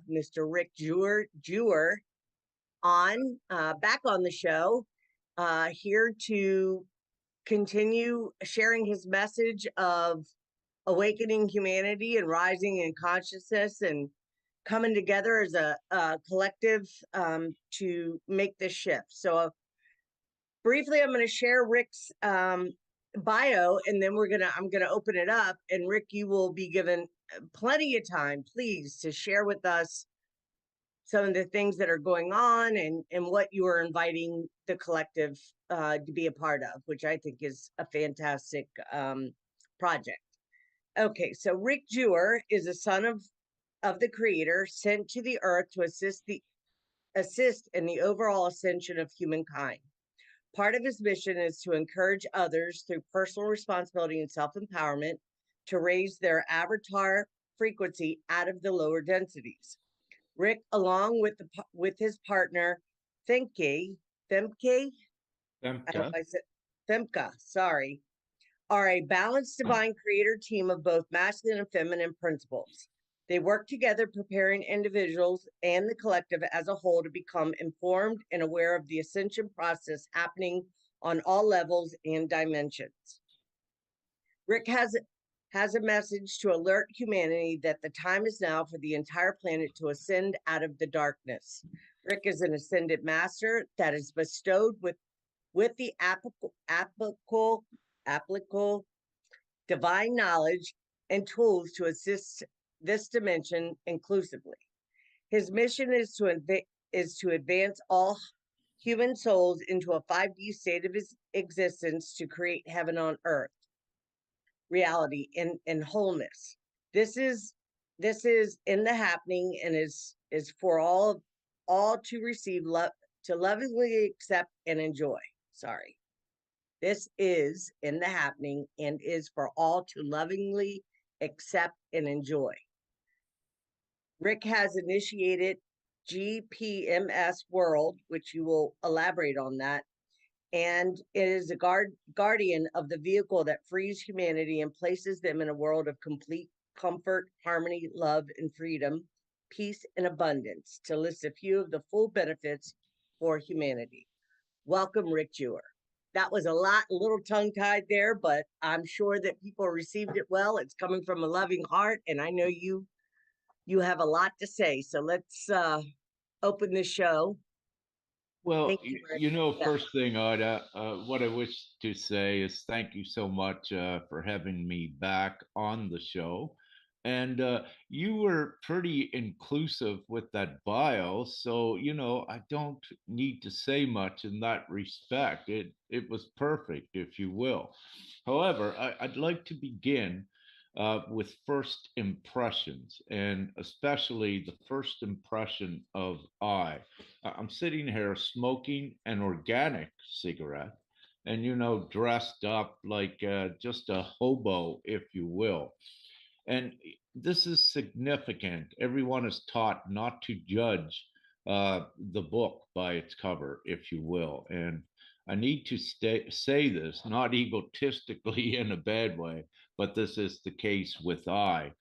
Mr. Rick Jewer back on the show, here to continue sharing his message of awakening humanity and rising in consciousness and coming together as a collective to make this shift. So, briefly, I'm going to share Rick's bio, and then I'm going to open it up. And Rick, you will be given plenty of time, please, to share with us some of the things that are going on and what you are inviting the collective to be a part of, which I think is a fantastic project. Okay, so Rick Jewer is a son of the creator, sent to the earth to assist in the overall ascension of humankind. Part of his mission is to encourage others through personal responsibility and self-empowerment to raise their avatar frequency out of the lower densities. Rick, along with his partner, Femke, Femke, I hope Femke. I said Femke, sorry, are a balanced divine creator team of both masculine and feminine principles. They work together, preparing individuals and the collective as a whole to become informed and aware of the ascension process happening on all levels and dimensions. Rick has a message to alert humanity that the time is now for the entire planet to ascend out of the darkness. Rick is an ascended master that is bestowed with the applicable divine knowledge and tools to assist this dimension inclusively. His mission is to advance all human souls into a 5D state of existence to create heaven on earth reality in wholeness. This is in the happening and is for all to receive love, to lovingly accept and enjoy. Sorry. This is in the happening and is for all to lovingly accept and enjoy. Rick has initiated gpms world, which you will elaborate on that, and it is a guardian of the vehicle that frees humanity and places them in a world of complete comfort, harmony, love, and freedom, peace, and abundance, to list a few of the full benefits for humanity. Welcome, Rick Jewer. That was a little tongue-tied there, but I'm sure that people received it well. It's coming from a loving heart, and I know you have a lot to say. So let's open the show. Well, Thank you, Rick. Yeah. first thing, Ida, what I wish to say is thank you so much for having me back on the show. And you were pretty inclusive with that bio, so I don't need to say much in that respect. It was perfect, if you will. However, I'd like to begin with first impressions, and especially the first impression of I. I'm sitting here smoking an organic cigarette and, dressed up like just a hobo, if you will. And this is significant. Everyone is taught not to judge the book by its cover, if you will. And I need to say this, not egotistically in a bad way, but this is the case with I.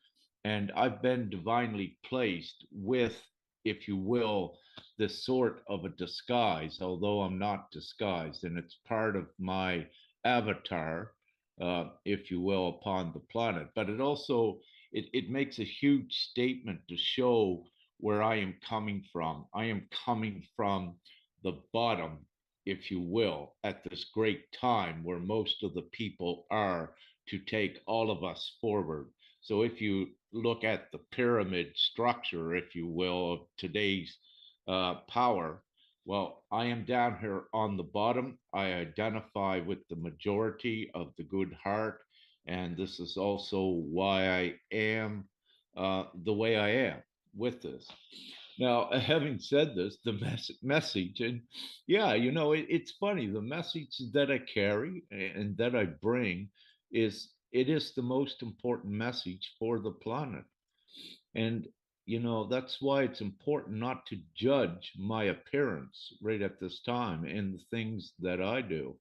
And I've been divinely placed with, if you will, this sort of a disguise, although I'm not disguised. And it's part of my avatar, if you will, upon the planet. But it also it makes a huge statement to show where I am coming from. I am coming from the bottom, if you will, at this great time where most of the people are to take all of us forward. So if you look at the pyramid structure, if you will, of today's power, well, I am down here on the bottom. I identify with the majority of the good heart. And this is also why I am the way I am with this. Now, having said this, the message, and yeah, it's funny, the message that I carry and that I bring it is the most important message for the planet. And that's why it's important not to judge my appearance right at this time and the things that I do,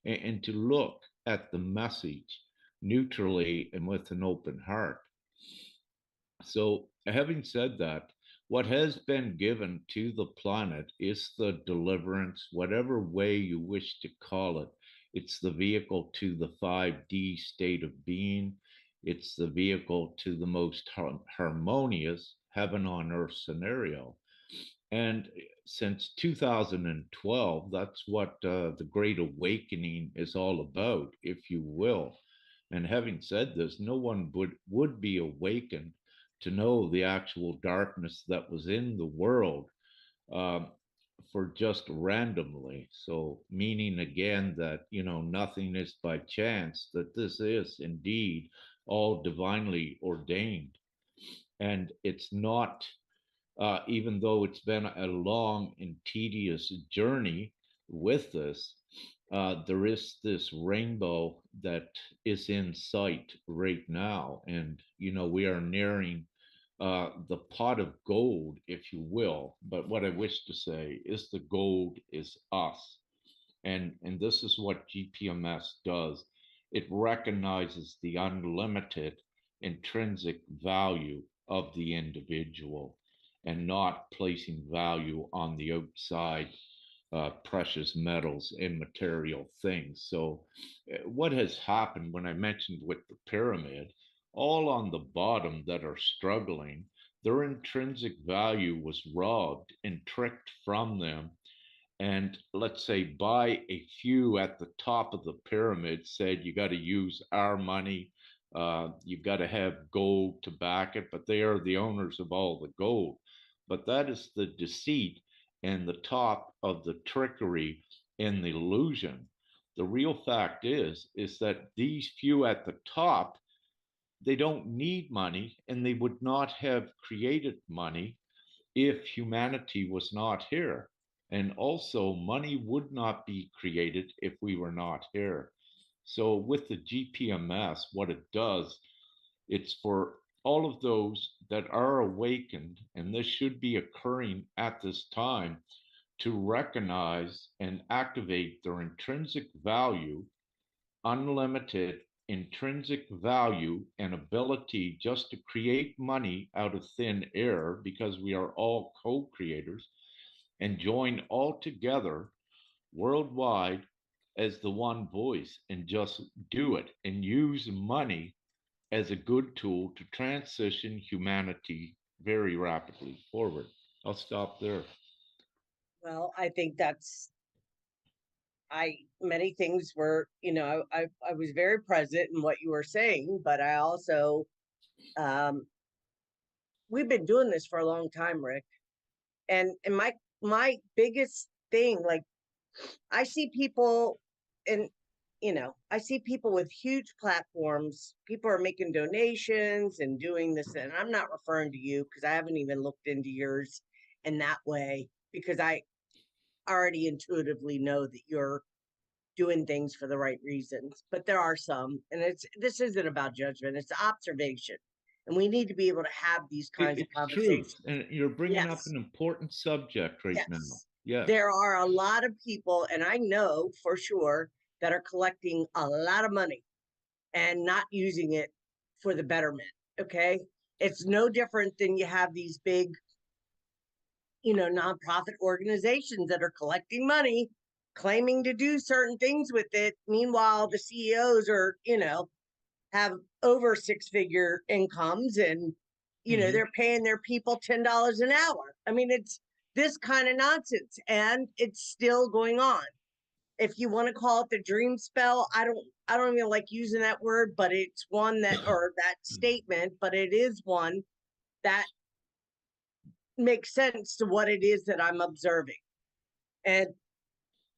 and to look at the message neutrally and with an open heart. So, having said that, what has been given to the planet is the deliverance, whatever way you wish to call it. It's the vehicle to the 5D state of being. It's the vehicle to the most harmonious heaven on earth scenario. And since 2012, that's what the Great Awakening is all about, if you will. And having said this, no one would be awakened to know the actual darkness that was in the world uh, for just randomly. So, meaning again that, nothing is by chance, that this is indeed all divinely ordained. And it's not even though it's been a long and tedious journey with this, there is this rainbow that is in sight right now. And, we are nearing the pot of gold, if you will. But what I wish to say is the gold is us. And this is what GPMS does. It recognizes the unlimited intrinsic value of the individual and not placing value on the outside precious metals and material things. So, what has happened when I mentioned with the pyramid, all on the bottom that are struggling, their intrinsic value was robbed and tricked from them, and let's say by a few at the top of the pyramid said you got to use our money, you got to have gold to back it, but they are the owners of all the gold. But that is the deceit and the top of the trickery and the illusion. The real fact is that these few at the top, they don't need money, and they would not have created money if humanity was not here. And also, money would not be created if we were not here. So, with the GPMS, what it does, it's for all of those that are awakened, and this should be occurring at this time, to recognize and activate their intrinsic value, unlimited intrinsic value and ability just to create money out of thin air, because we are all co-creators, and join all together worldwide as the one voice and just do it and use money as a good tool to transition humanity very rapidly forward. I'll stop there. Well, I think many things were, I was very present in what you were saying, but I also, um, we've been doing this for a long time, Rick. And my biggest thing, like, I see people and I see people with huge platforms. People are making donations and doing this, and I'm not referring to you because I haven't even looked into yours in that way, because I already intuitively know that you're doing things for the right reasons. But there are some, and this isn't about judgment, it's observation. And we need to be able to have these kinds of It's truth, conversations. and you're bringing up Yes. an important subject right now. Yes. Yes. There are a lot of people, and I know for sure, that are collecting a lot of money and not using it for the betterment. Okay. It's no different than you have these big, nonprofit organizations that are collecting money, claiming to do certain things with it. Meanwhile, the CEOs are, have over six-figure incomes, and Mhm. they're paying their people $10 an hour. I mean, it's this kind of nonsense, and it's still going on. If you want to call it the dream spell, I don't even like using that word, but it's one that, or that statement, but it is one that makes sense to what it is that I'm observing. And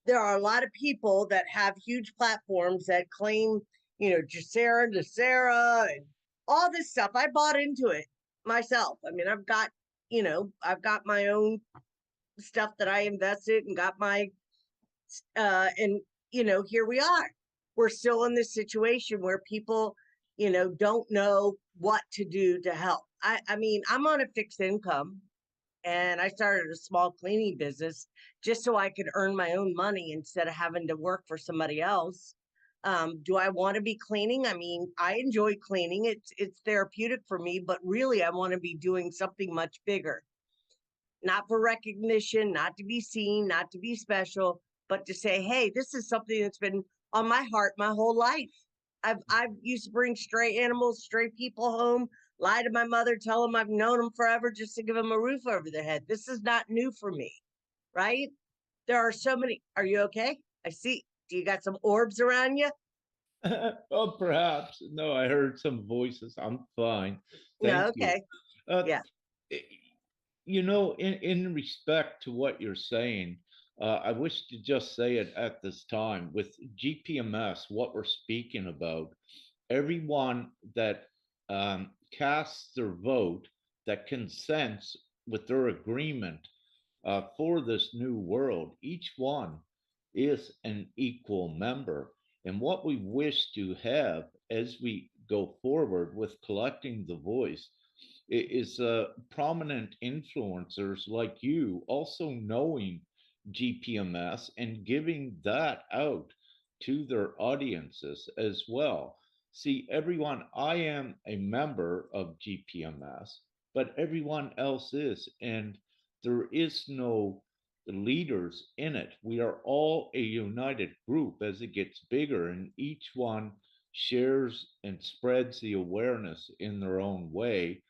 there are a lot of people that have huge platforms that claim, Jacera, and all this stuff. I bought into it myself. I mean, I've got my own stuff that I invested and got my, and, here we are. We're still in this situation where people, don't know what to do to help. I mean, I'm on a fixed income, and I started a small cleaning business just so I could earn my own money instead of having to work for somebody else. Do I want to be cleaning? I mean, I enjoy cleaning. It's therapeutic for me, but really I want to be doing something much bigger. not for recognition, not to be seen, not to be special, but to say, hey, this is something that's been on my heart my whole life. I've used to bring stray animals, stray people home, lie to my mother, tell them I've known them forever just to give them a roof over their head. This is not new for me, right? There are so many. Are you okay? I see. Do you got some orbs around you? Oh, perhaps. No, I heard some voices. I'm fine. No, Thank you. okay. Uh, Yeah. i- in respect to what you're saying, I wish to just say it at this time with GPMS, what we're speaking about, everyone that casts their vote, that consents with their agreement for this new world, each one is an equal member. And what we wish to have as we go forward with collecting the voice is prominent influencers like you also knowing GPMS and giving that out to their audiences as well. See, everyone, I am a member of GPMS, but everyone else is. And there is no leaders in it. We are all a united group as it gets bigger, and each one shares and spreads the awareness in their own way,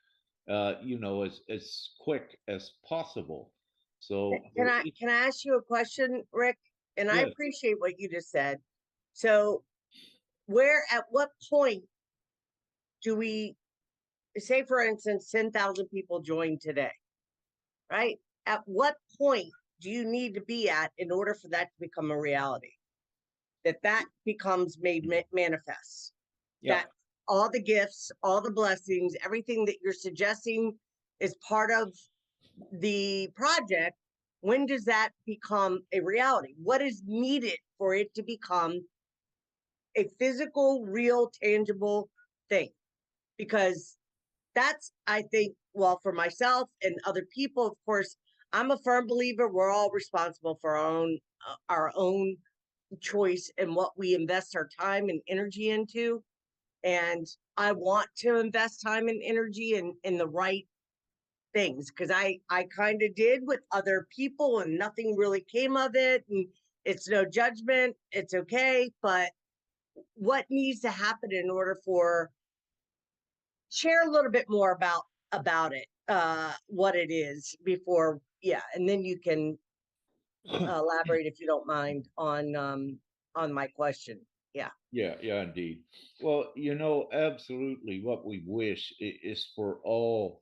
as quick as possible. So Can there I is, can I ask you a question, Rick? And I yeah, appreciate what you just said. So where at what point do we say, for instance, 10,000 people join today, right? At what point do you need to be at in order for that to become a reality? That becomes made manifest. yeah. That all the gifts, all the blessings, everything that you're suggesting is part of the project. When does that become a reality? What is needed for it to become a physical, real, tangible thing? Because that's, I think, well, for myself and other people, of course, I'm a firm believer we're all responsible for our own choice and what we invest our time and energy into. And I want to invest time and energy in the right things, because I kind of did with other people and nothing really came of it. And it's no judgment, it's okay. But what needs to happen in order for, share a little bit more about it, what it is before, yeah, and then you can elaborate if you don't mind on my question. Yeah. Yeah, yeah, indeed. Well, absolutely what we wish is for all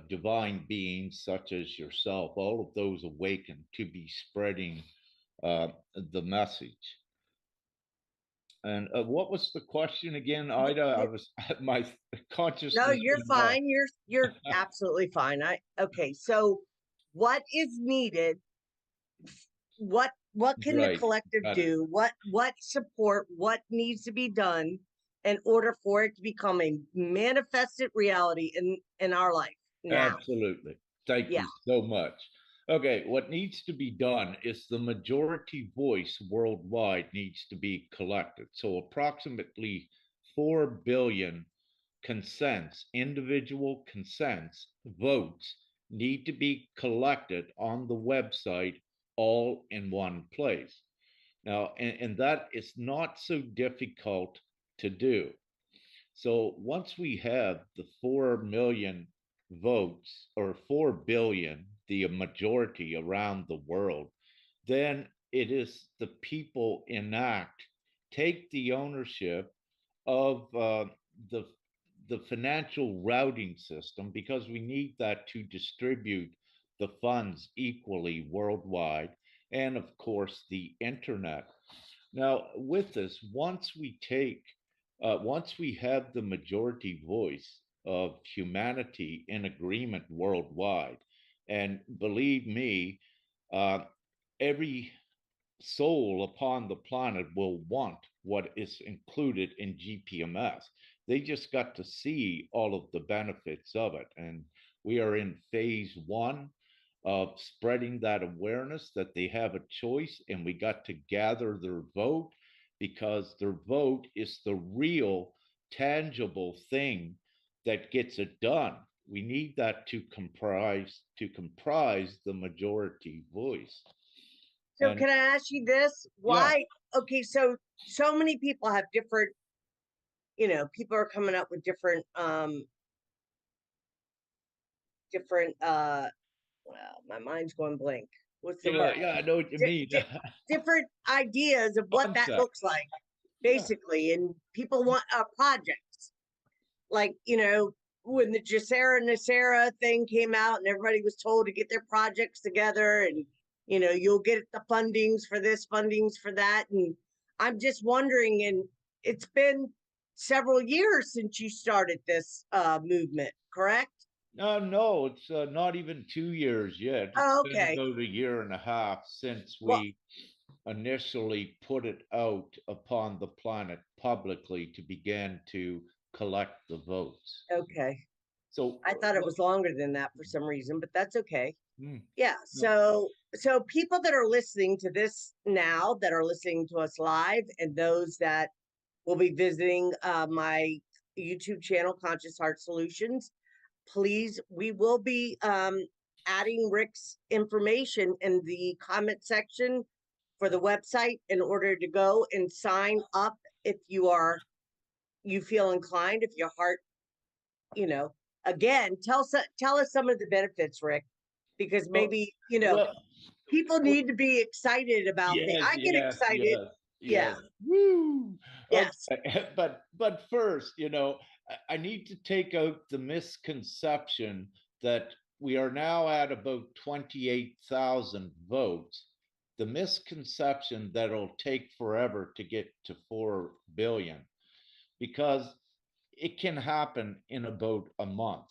divine beings such as yourself, all of those awakened, to be spreading uh, the message. And what was the question again, Ida? I was my No, consciousness you're went off. fine. You're absolutely fine. Okay, so what is needed? What can the Right. collective Got it. do? What support? What needs to be done in order for it to become a manifested reality in our life now? Absolutely. Thank Yeah. you so much. Okay, what needs to be done is the majority voice worldwide needs to be collected. So, approximately 4 billion consents, individual consents, votes need to be collected on the website all in one place. Now, and that is not so difficult to do. So once we have the 4 million votes, or 4 billion, the majority around the world, then it is the people enact, take the ownership of the the financial routing system, because we need that to distribute the funds equally worldwide, and of course the internet. Now, with this, once we have the majority voice of humanity in agreement worldwide, and believe me, uh, every soul upon the planet will want what is included in GPMS. They just got to see all of the benefits of it. And we are in phase 1 of spreading that awareness that they have a choice, and we got to gather their vote, because their vote is the real, tangible thing that gets it done. We need that to comprise the majority voice. So And can I ask you this? yeah, Why? Okay, so many people have different, people are coming up with different well, my mind's going blank. What's the yeah, word? yeah. I know what you mean. Different ideas of what that Concept. looks like, Yeah. basically. And people want projects. Like, when the Jacera Nacera thing came out and everybody was told to get their projects together and, you'll get the fundings for this, fundings for that. And I'm just wondering, and it's been several years since you started this movement, correct? No, it's not even 2 years yet. It's Oh, been okay. about a year and a half since Well, we initially put it out upon the planet publicly to begin to collect the votes. okay. So, I thought it was longer than that for some reason, but that's okay. mm, Yeah. no, So people that are listening to this now, that are listening to us live, and those that will be visiting my YouTube channel, Conscious Heart Solutions, please, we will be adding Rick's information in the comment section for the website in order to go and sign up if you feel inclined, if your heart, you know, again, tell us some of the benefits, Rick, because well, maybe, well, people well, need to be excited about things. yes, I get yes, excited. yes, Yeah. yes. Woo! Yes. Okay, but first, I need to take out the misconception that we are now at about 28,000 votes. The misconception that it'll take forever to get to 4 billion, because it can happen in about a month.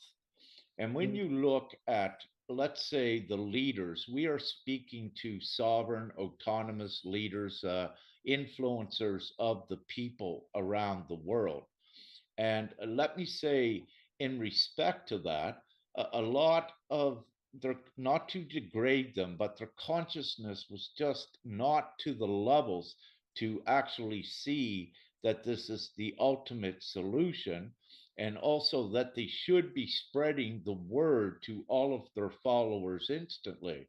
And when you look at, let's say, the leaders, we are speaking to sovereign, autonomous leaders, influencers of the people around the world. And let me say, in respect to that, a lot of their, not to degrade them, but their consciousness was just not to the levels to actually see that this is the ultimate solution, and also that they should be spreading the word to all of their followers instantly.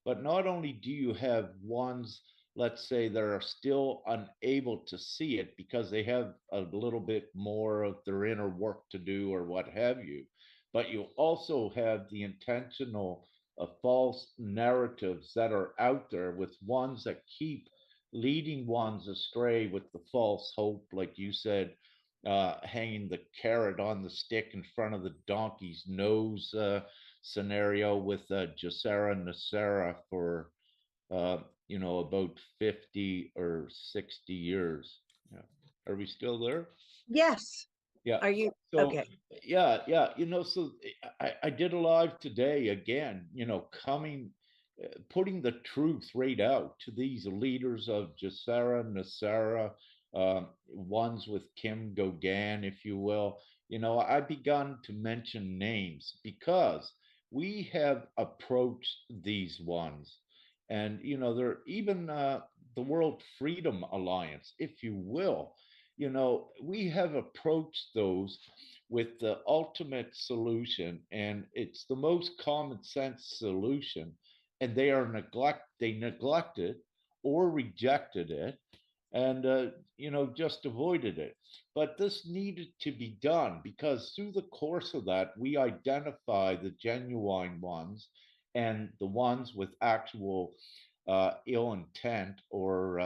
But not only do you have ones, let's say, that are still unable to see it because they have a little bit more of their inner work to do or what have you, but you also have the intentional false narratives that are out there, with ones that keep leading ones astray with the false hope, like you said, hanging the carrot on the stick in front of the donkey's nose scenario with Jacera Nacera for about 50 or 60 years. Yeah. Are we still there? Yes. Yeah. Are you So okay? yeah, yeah. So I did a live today again, coming, putting the truth right out to these leaders of Jacera, Nasara, ones with Kim Gauguin, if you will. I begun to mention names because we have approached these ones, and they're even the World Freedom Alliance, if you will. We have approached those with the ultimate solution, and it's the most common sense solution, and they neglected or rejected it, and just avoided it. But this needed to be done because through the course of that, we identify the genuine ones and the ones with actual ill intent or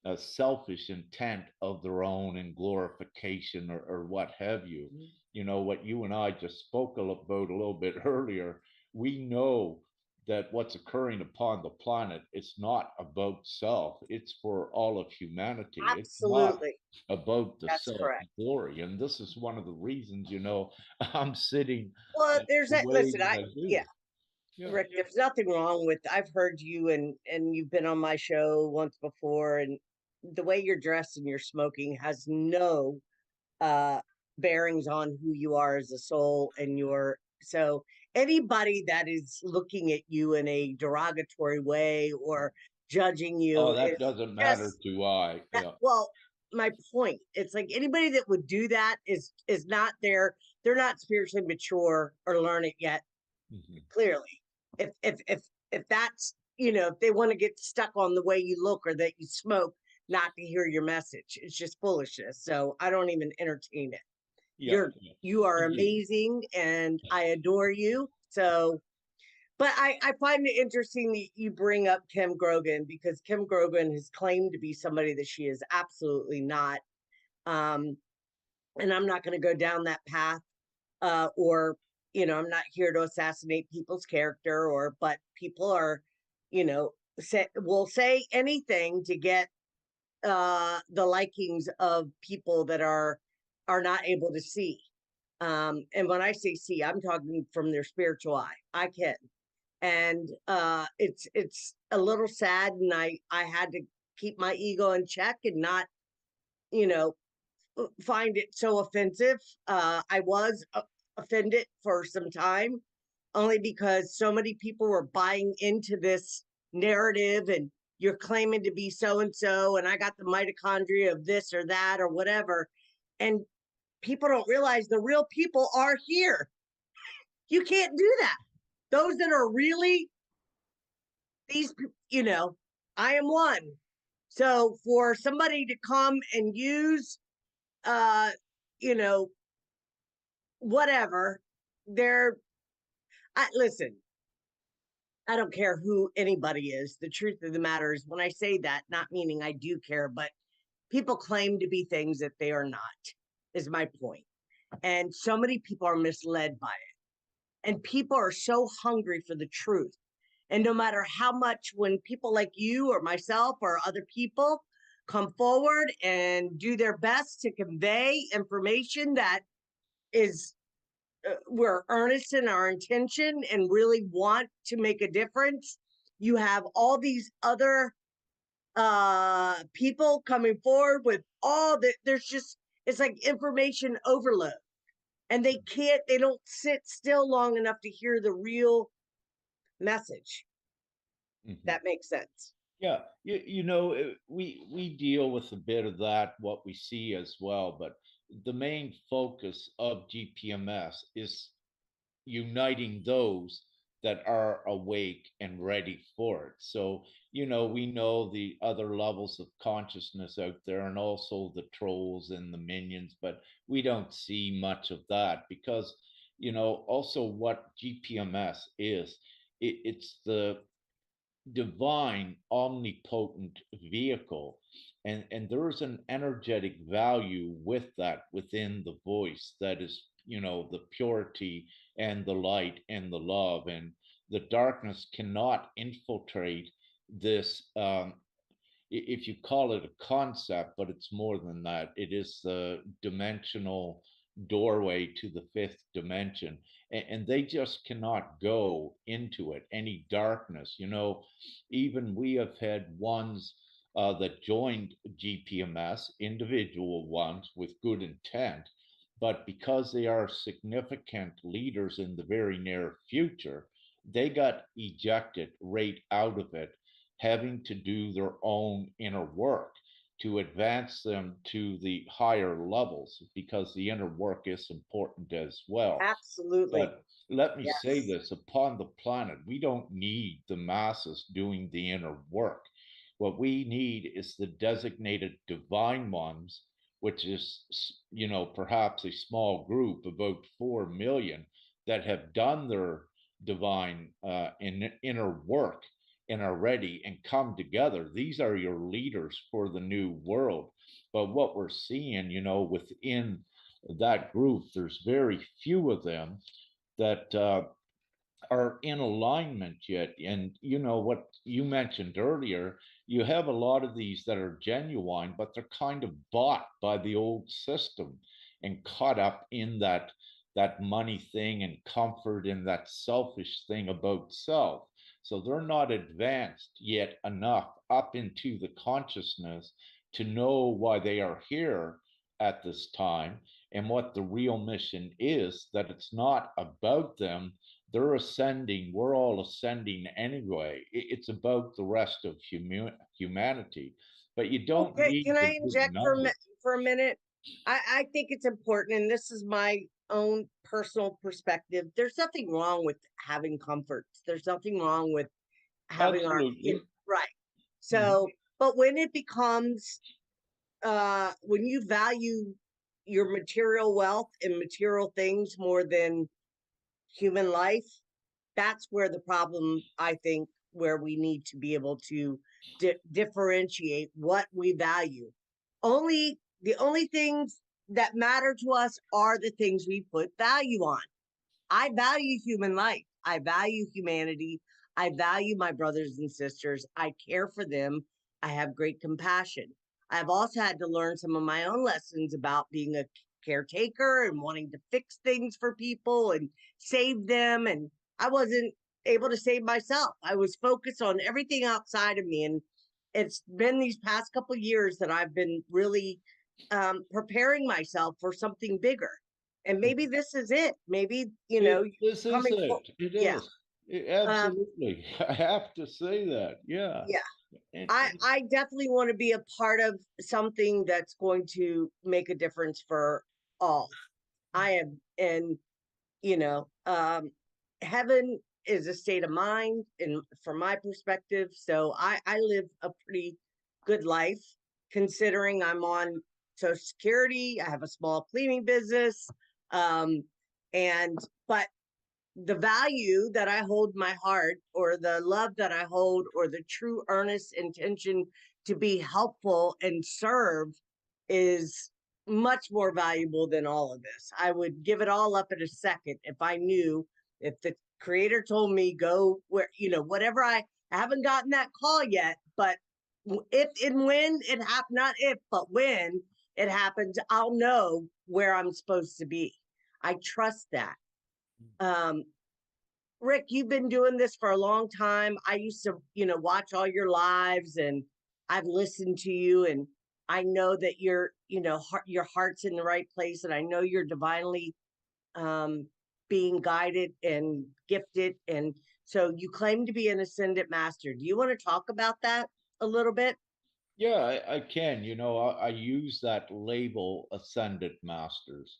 a selfish intent of their own and glorification, or what have you. What you and I just spoke about a little bit earlier. We know that what's occurring upon the planet, it's not about self, it's for all of humanity. It's not Absolutely. about the That's self correct. glory. And this is one of the reasons, I'm sitting Well, there's the that. way Listen, that I yeah, do. Yeah. Rick, there's nothing wrong with. I've heard you, and you've been on my show once before, and the way you're dressed and you're smoking has no uh bearings on who you are as a soul, and your so anybody that is looking at you in a derogatory way or judging Oh, you that is doesn't matter just to I. that, Yeah. well, my point. It's like anybody that would do that is not there. They're not spiritually mature or learn it yet. Mhm. Clearly, if that's, if they want to get stuck on the way you look or that you smoke, not to hear your message, it's just foolishness. So I don't even entertain it. Yeah, You're yeah, you are indeed. amazing, and I adore you. So, but I find it interesting that you bring up Kim Grogan, because Kim Grogan has claimed to be somebody that she is absolutely not. Um, and I'm not going to go down that path, or I'm not here to assassinate people's character, but people are, will say anything to get the likings of people that are not able to see. And when I say see, I'm talking from their spiritual eye. I can. And it's a little sad, and I had to keep my ego in check and not, you know, find it so offensive. I was offended for some time, only because so many people were buying into this narrative, and you're claiming to be so and so, and I got the mitochondria of this or that or whatever. And people don't realize the real people are here. You can't do that. Those that are really these, I am one. So for somebody to come and use, uh, you know, whatever, they're, listen, I don't care who anybody is. The truth of the matter is, when I say that, not meaning I do care, but people claim to be things that they are not, is my point. And so many people are misled by it. And people are so hungry for the truth. And no matter how much, when people like you or myself or other people come forward and do their best to convey information that is, we're earnest in our intention and really want to make a difference, you have all these other people coming forward with all that. There's just, it's like information overload, and they don't sit still long enough to hear the real message. Mhm. That makes sense. Yeah, we deal with a bit of that, what we see as well, but the main focus of GPMS is uniting those that are awake and ready for it. So, we know the other levels of consciousness out there and also the trolls and the minions, but we don't see much of that because, also what GPMS is, it's the divine omnipotent vehicle, and there's an energetic value with that within the voice that is, the purity and the light and the love, and the darkness cannot infiltrate this. If you call it a concept, but it's more than that. It is the dimensional doorway to the fifth dimension, and they just cannot go into it. Any darkness, even we have had ones that joined GPMS, individual ones with good intent, but because they are significant leaders in the very near future, they got ejected right out of it, having to do their own inner work to advance them to the higher levels, because the inner work is important as well. Absolutely. But let me say Yes. this, upon the planet, we don't need the masses doing the inner work. What we need is the designated divine ones, which is, perhaps a small group, about 4 million, that have done their divine inner work and are ready and come together. These are your leaders for the new world. But what we're seeing, within that group, there's very few of them that are in alignment yet. And what you mentioned earlier, you have a lot of these that are genuine, but they're kind of bought by the old system and caught up in that money thing and comfort and that selfish thing about self. So they're not advanced yet enough up into the consciousness to know why they are here at this time and what the real mission is, that it's not about them. They're ascending. We're all ascending anyway. It's about the rest of humanity. but you don't Okay, need can the I big inject numbers. for a minute? I think it's important, and this is my own personal perspective. There's nothing wrong with having comforts. There's nothing wrong with having our, Absolutely. right. Mhm. So, but when it becomes when you value your material wealth and material things more than human life, that's where the problem, I think, where we need to be able to differentiate what we value. Only the only things that matter to us are the things we put value on. I value human life. I value humanity. I value my brothers and sisters. I care for them. I have great compassion. I've also had to learn some of my own lessons about being a caretaker and wanting to fix things for people and save them. And I wasn't able to save myself. I was focused on everything outside of me. And it's been these past couple of years that I've been really preparing myself for something bigger, and maybe this is it. Maybe, This is coming for, it. It yeah. is. Um, Absolutely. I have to say that. Yeah. yeah. And I definitely want to be a part of something that's going to make a difference for all. I am, and you know, heaven is a state of mind, and from my perspective, so I live a pretty good life considering I'm on Social Security. I have a small cleaning business, um, and but the value that I hold in my heart, or the love that I hold, or the true earnest intention to be helpful and serve is much more valuable than all of this. I would give it all up in a second if I knew, if the creator told me go where, whatever. I haven't gotten that call yet, but if and when it happens, not if, but when it happens, I'll know where I'm supposed to be. I trust that. Um, Rick, you've been doing this for a long time. I used to, watch all your lives, and I've listened to you, and I know that your heart's in the right place, and I know you're divinely um, being guided and gifted. And so you claim to be an ascendant master. Do you want to talk about that a little bit? yeah, I can. I use that label Ascended Masters.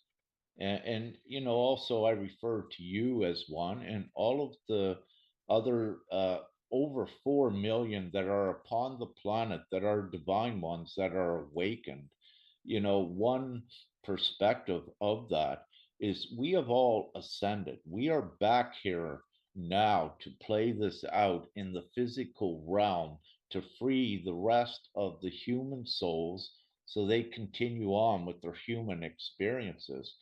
And also I refer to you as one, and all of the other over 4 million that are upon the planet that are divine ones that are awakened. One perspective of that is we have all ascended. We are back here now to play this out in the physical realm to free the rest of the human souls so they continue on with their human experiences.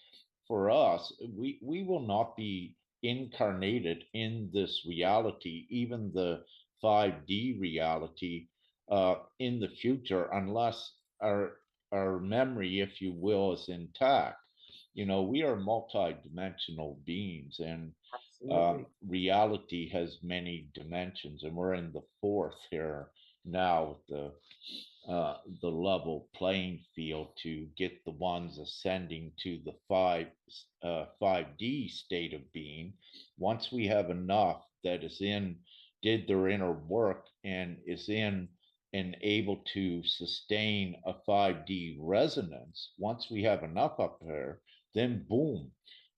For us, we will not be incarnated in this reality, even the 5D reality, in the future, unless our memory, if you will, is intact. We are multi-dimensional beings, and Absolutely. reality has many dimensions, and we're in the fourth here now with the level playing field to get the ones ascending to the 5D state of being. Once we have enough that did their inner work and is in and able to sustain a 5D resonance, once we have enough up there, then boom,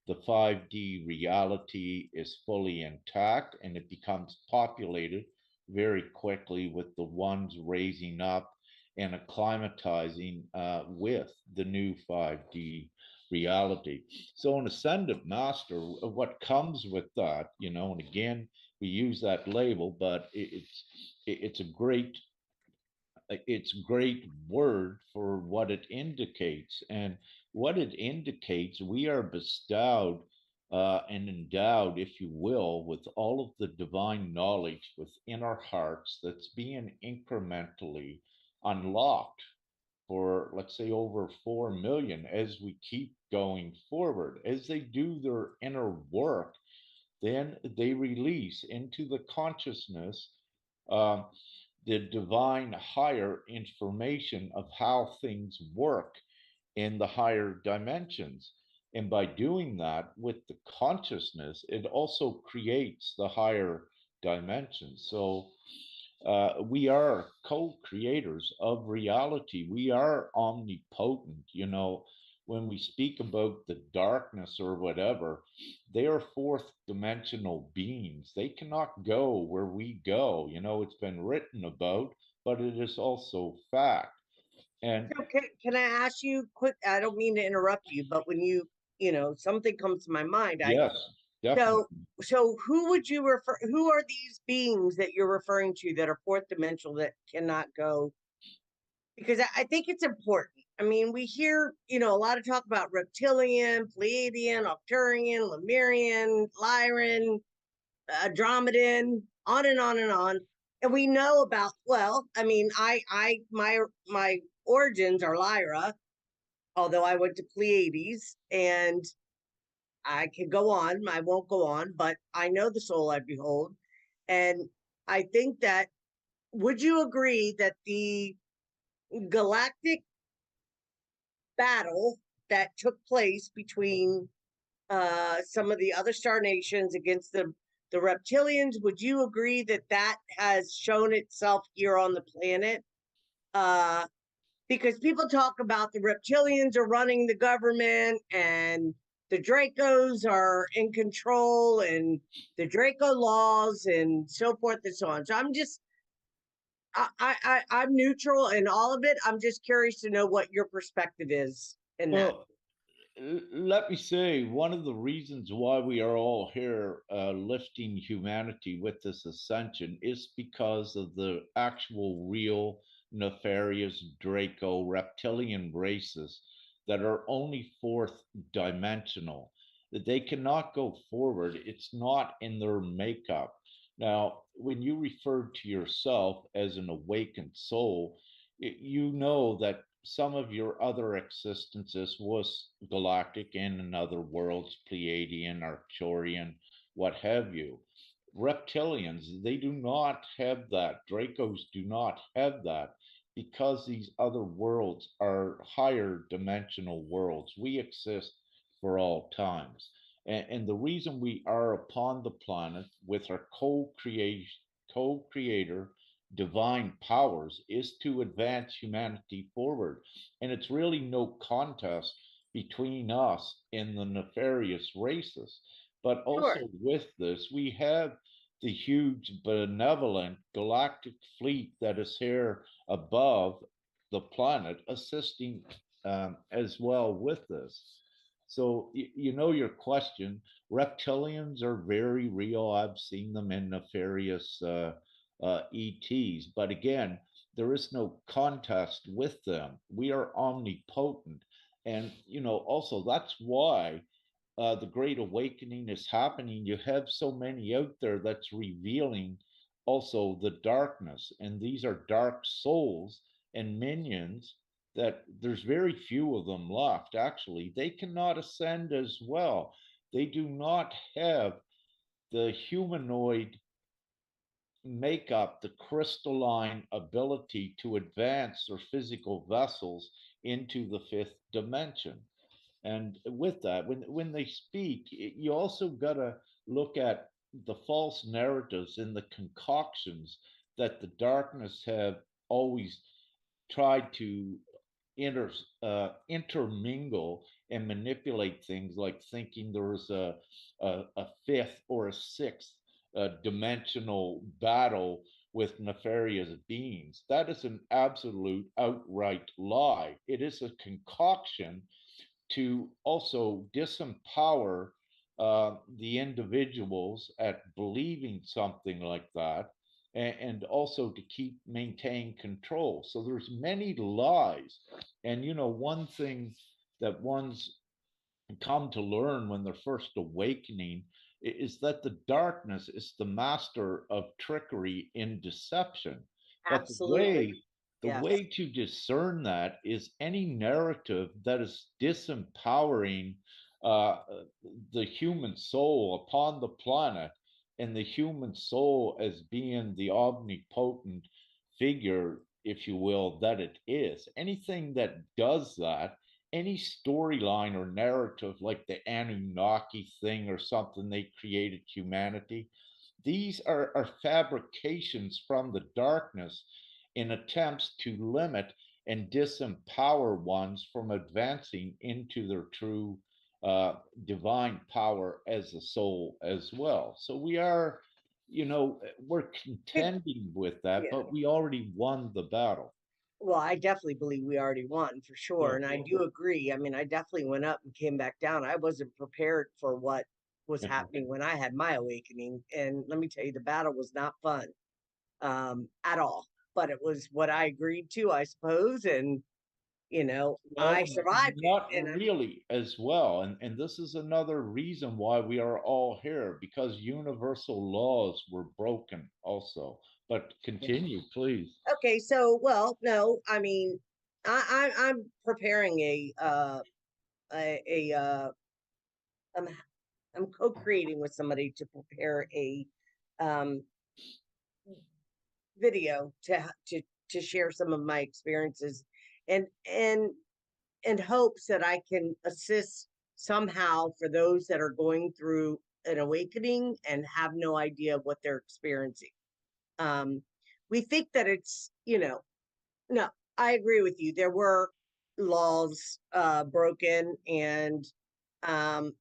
the 5D reality is fully intact and it becomes populated very quickly with the ones raising up and acclimatizing with the new 5D reality. So, an ascendant master, what comes with that, and again, we use that label, but it's a great word for what it indicates. And what it indicates, we are bestowed and endowed, if you will, with all of the divine knowledge within our hearts that's being incrementally unlocked for, let's say, over 4 million as we keep going forward. As they do their inner work, then they release into the consciousness um, the divine higher information of how things work in the higher dimensions. And by doing that with the consciousness, it also creates the higher dimensions. So We are co-creators of reality. We are omnipotent. When we speak about the darkness or whatever, they are fourth dimensional beings. They cannot go where we go. It's been written about, but it is also fact. And So can I ask you quick? I don't mean to interrupt you, but when something comes to my mind, yes, so definitely. so who would you refer? Who are these beings that you're referring to that are fourth dimensional that cannot go? Because I think it's important. I mean, we hear a lot of talk about reptilian, Pleiadian, Arcturian, Lemurian, Lyran, Andromedan, on and on and on. And we know about, well, I mean, my origins are Lyra, although I went to Pleiades, and I can go on. I won't go on, but I know the soul I behold. And I think that, would you agree that the galactic battle that took place between some of the other star nations against the reptilians, would you agree that that has shown itself here on the planet? Uh, because people talk about the reptilians are running the government and the Dracos are in control and the Draco laws and so forth and so on. So I'm neutral in all of it. I'm just curious to know what your perspective is in that. Well, let me say one of the reasons why we are all here lifting humanity with this ascension is because of the actual real nefarious Draco reptilian races that are only fourth dimensional, that they cannot go forward. It's not in their makeup. Now, when you refer to yourself as an awakened soul, you know that some of your other existences was galactic and in other worlds, Pleiadian, Arcturian, what have you. Reptilians, they do not have that. Dracos do not have that because these other worlds are higher dimensional worlds. We exist for all times. And the reason we are upon the planet with our co-creator divine powers is to advance humanity forward. And it's really no contest between us and the nefarious races. But Sure. also with this, we have the huge benevolent galactic fleet that is here above the planet assisting as well with this. So, your question, reptilians are very real. I've seen them in nefarious ETs. But again, there is no contest with them. We are omnipotent. And, also that's why the Great Awakening is happening. You have so many out there that's revealing also the darkness. And these are dark souls and minions that there's very few of them left. Actually, they cannot ascend as well. They do not have the humanoid make up the crystalline ability to advance their physical vessels into the fifth dimension. And with that, when they speak, you also got to look at the false narratives and the concoctions that the darkness have always tried to intermingle and manipulate things, like thinking there was a fifth or a sixth dimensional battle with nefarious beings. That is an absolute outright lie. It is a concoction to also disempower the individuals at believing something like that, and also to keep maintain control. So there's many lies. And one thing that one's come to learn when they're first awakening is that the darkness is the master of trickery in deception. But the Absolutely. way the Yes. way to discern that is any narrative that is disempowering uh, the human soul upon the planet, and the human soul as being the omnipotent figure, if you will, that it is. Anything that does that, any storyline or narrative like the Anunnaki thing or something they created humanity, these are fabrications from the darkness in attempts to limit and disempower ones from advancing into their true divine power as a soul as well. So we are, we're It, contending with that, yeah. but we already won the battle. Well, I definitely believe we already won for sure. Yeah. And I do agree. I mean, I definitely went up and came back down. I wasn't prepared for what was happening when I had my awakening. And let me tell you, the battle was not fun at all. But it was what I agreed to, I suppose. And, I Well, survived not it. And really as well. And this is another reason why we are all here, because universal laws were broken also. But continue, please. okay, so no, I mean, I'm preparing a I'm I'm co-creating with somebody to prepare a um video to share some of my experiences and and hopes that I can assist somehow for those that are going through an awakening and have no idea what they're experiencing. Um, we think that it's, no, I agree with you. There were laws broken, and um,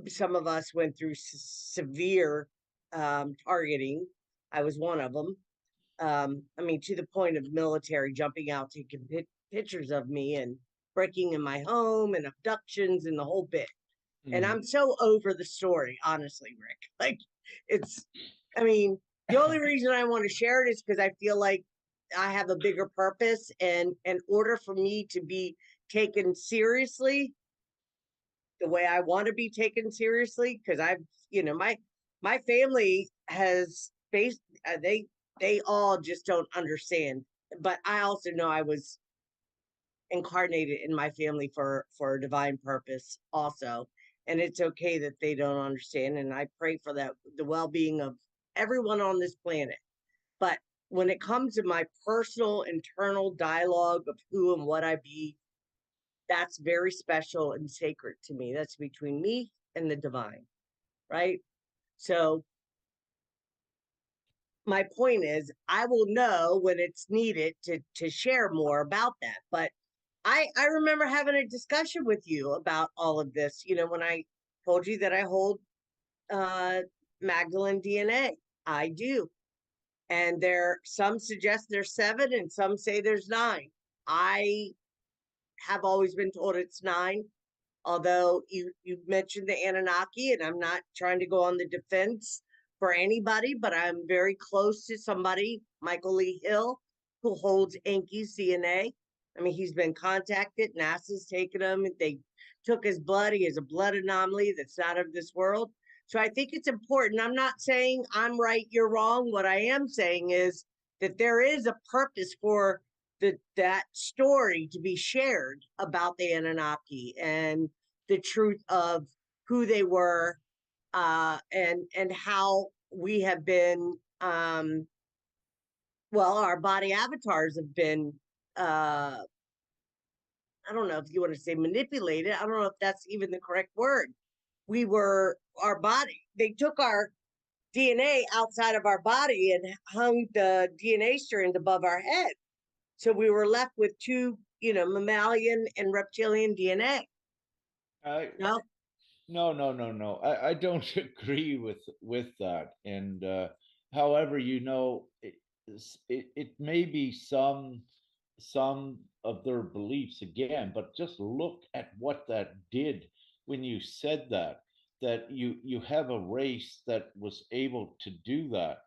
some of us went through severe targeting. I was one of them. I mean, to the point of military jumping out, taking pictures of me and breaking in my home and abductions and the whole bit. And Mhm. I'm so over the story, honestly, Rick. Like, it's, I mean, the only reason I want to share it is because I feel like I have a bigger purpose. And in order for me to be taken seriously, the way I want to be taken seriously, because I've, my family has faced, they all just don't understand. But I also know I was incarnated in my family for a divine purpose also, and it's okay that they don't understand, and I pray for that, the well-being of everyone on this planet. But when it comes to my personal internal dialogue of who and what I be, that's very special and sacred to me. That's between me and the divine, right? So my point is, I will know when it's needed to share more about that. But I remember having a discussion with you about all of this. When I told you that I hold uh, Magdalene DNA, I do, and some suggest there's 7, and some say there's 9. I have always been told it's 9. Although you mentioned the Anunnaki, and I'm not trying to go on the defense for anybody, but I'm very close to somebody, Michael Lee Hill, who holds Enki's DNA. I mean, he's been contacted. NASA's taken him. They took his blood. He has a blood anomaly that's not of this world. So I think it's important. I'm not saying I'm right, you're wrong. What I am saying is that there is a purpose for that story to be shared about the Anunnaki and the truth of who they were, and how we have been, our body avatars have been, I don't know if you want to say manipulated. I don't know if that's even the correct word. We were our body. They took our DNA outside of our body and hung the DNA strands above our head. So we were left with two, mammalian and reptilian DNA. I No, No, no, no, no. I don't agree with that. And however, it may be some of their beliefs again, but just look at what that did when you said that, that you have a race that was able to do that.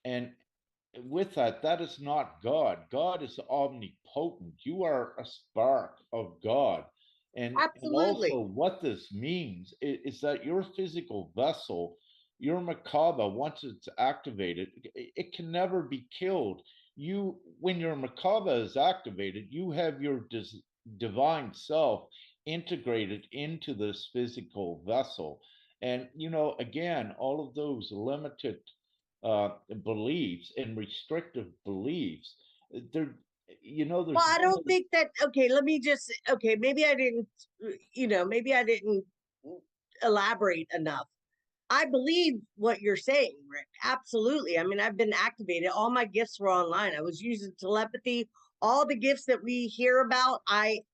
And with that, that is not God. God is omnipotent. You are a spark of God. And also, absolutely. what this means is that your physical vessel, your Makaba, once it's activated, it can never be killed. When your Makaba is activated, you have your divine self integrated into this physical vessel. And, again, all of those limited beliefs and restrictive beliefs. There, Well, there's I one don't of the, think that. Okay, let me just. Okay, maybe I didn't. Maybe I didn't elaborate enough. I believe what you're saying, Rick. Absolutely. I mean, I've been activated. All my gifts were online. I was using telepathy. All the gifts that we hear about,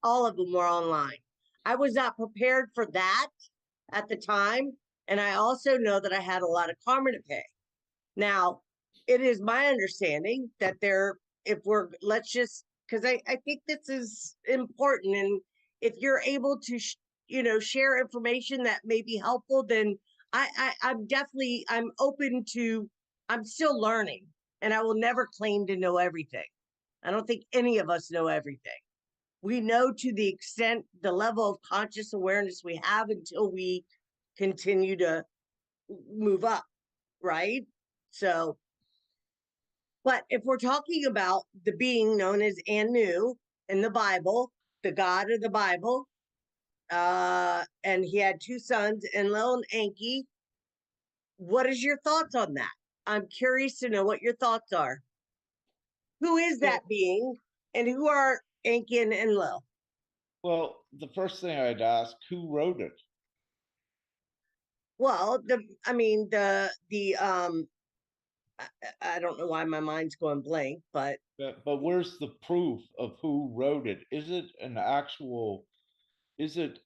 all of them were online. I was not prepared for that at the time. And I also know that I had a lot of karma to pay. Now, it is my understanding that if we're, let's just, because I think this is important. And if you're able to, share information that may be helpful, then I'm definitely, I'm open to, I'm still learning and I will never claim to know everything. I don't think any of us know everything. We know to the extent, the level of conscious awareness we have until we continue to move up, right? So, but if we're talking about the being known as Anu in the Bible, the God of the Bible, and he had two sons, Enlil and Enki, what is your thoughts on that? I'm curious to know what your thoughts are. Who is Well, that being, and who are Enki and Enlil? well, the first thing I'd ask, who wrote it? Well, I mean, I don't know why my mind's going blank, but But where's the proof of who wrote it? Is it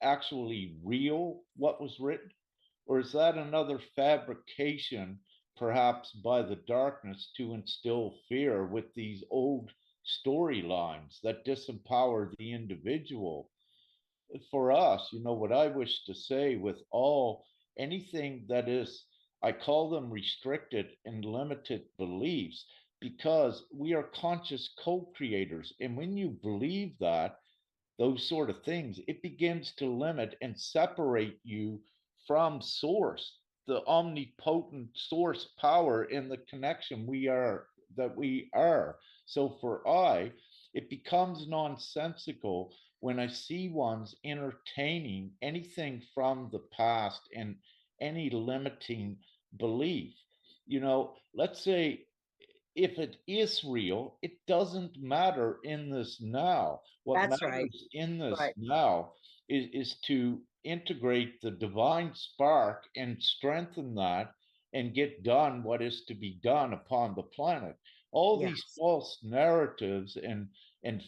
actually real what was written? Or is that another fabrication, perhaps by the darkness, to instill fear with these old storylines that disempower the individual? For us, what I wish to say with all anything that is, I call them restricted and limited beliefs, because we are conscious co creators. And when you believe that, those sort of things, it begins to limit and separate you from source, the omnipotent source power in the connection we are. So it becomes nonsensical when I see ones entertaining anything from the past and any limiting belief. Let's say if it is real, it doesn't matter in this now. What that's right. matters in this Right. now is to integrate the divine spark and strengthen that and get done what is to be done upon the planet. All these Yes. false narratives and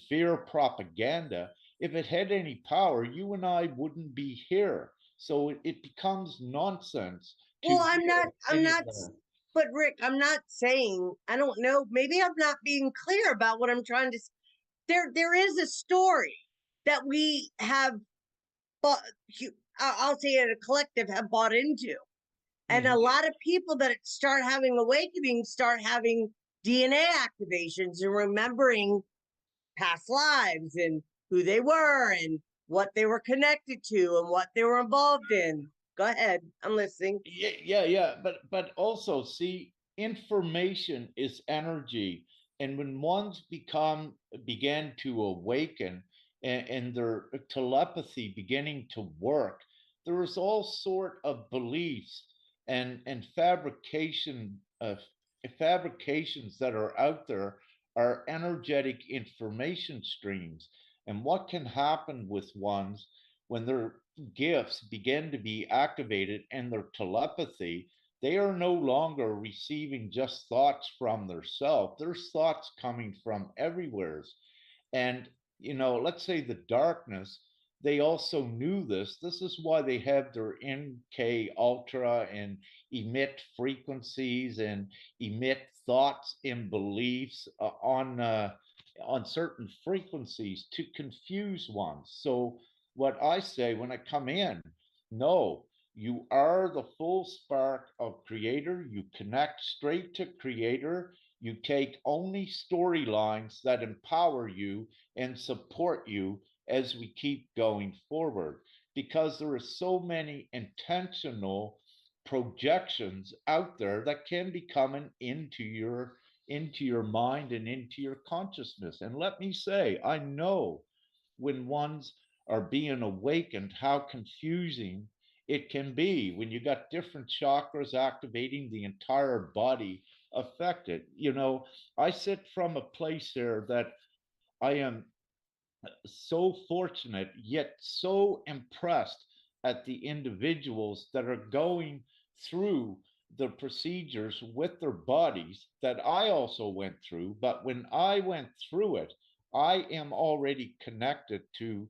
fear propaganda, if it had any power, you and I wouldn't be here. So it becomes nonsense to Well, hear I'm any of not, that. but Rick, I'm not saying, I don't know, maybe I'm not being clear about what I'm trying to, there is a story that we have, bought, I'll say it, a collective have bought into. And a Mhm. lot of people that start having awakenings start having DNA activations and remembering past lives and who they were and what they were connected to and what they were involved in. Go ahead, I'm listening. Yeah. But also, see, information is energy, and when ones began to awaken and their telepathy beginning to work, there is all sort of beliefs and fabrications that are out there are energetic information streams. And what can happen with ones when their gifts begin to be activated and their telepathy, they are no longer receiving just thoughts from their self. There's thoughts coming from everywhere. And, let's say the darkness, they also knew this. This is why they have their NK Ultra and emit frequencies and emit thoughts and beliefs on certain frequencies to confuse ones. So what I say when I come in, no, you are the full spark of creator. You connect straight to creator. You take only storylines that empower you and support you as we keep going forward, because there are so many intentional projections out there that can be coming into your mind and into your consciousness. And let me say, I know when ones are being awakened, how confusing it can be when you got different chakras activating the entire body affected. I sit from a place there that I am so fortunate, yet so impressed at the individuals that are going through the procedures with their bodies that I also went through. But when I went through it, I am already connected to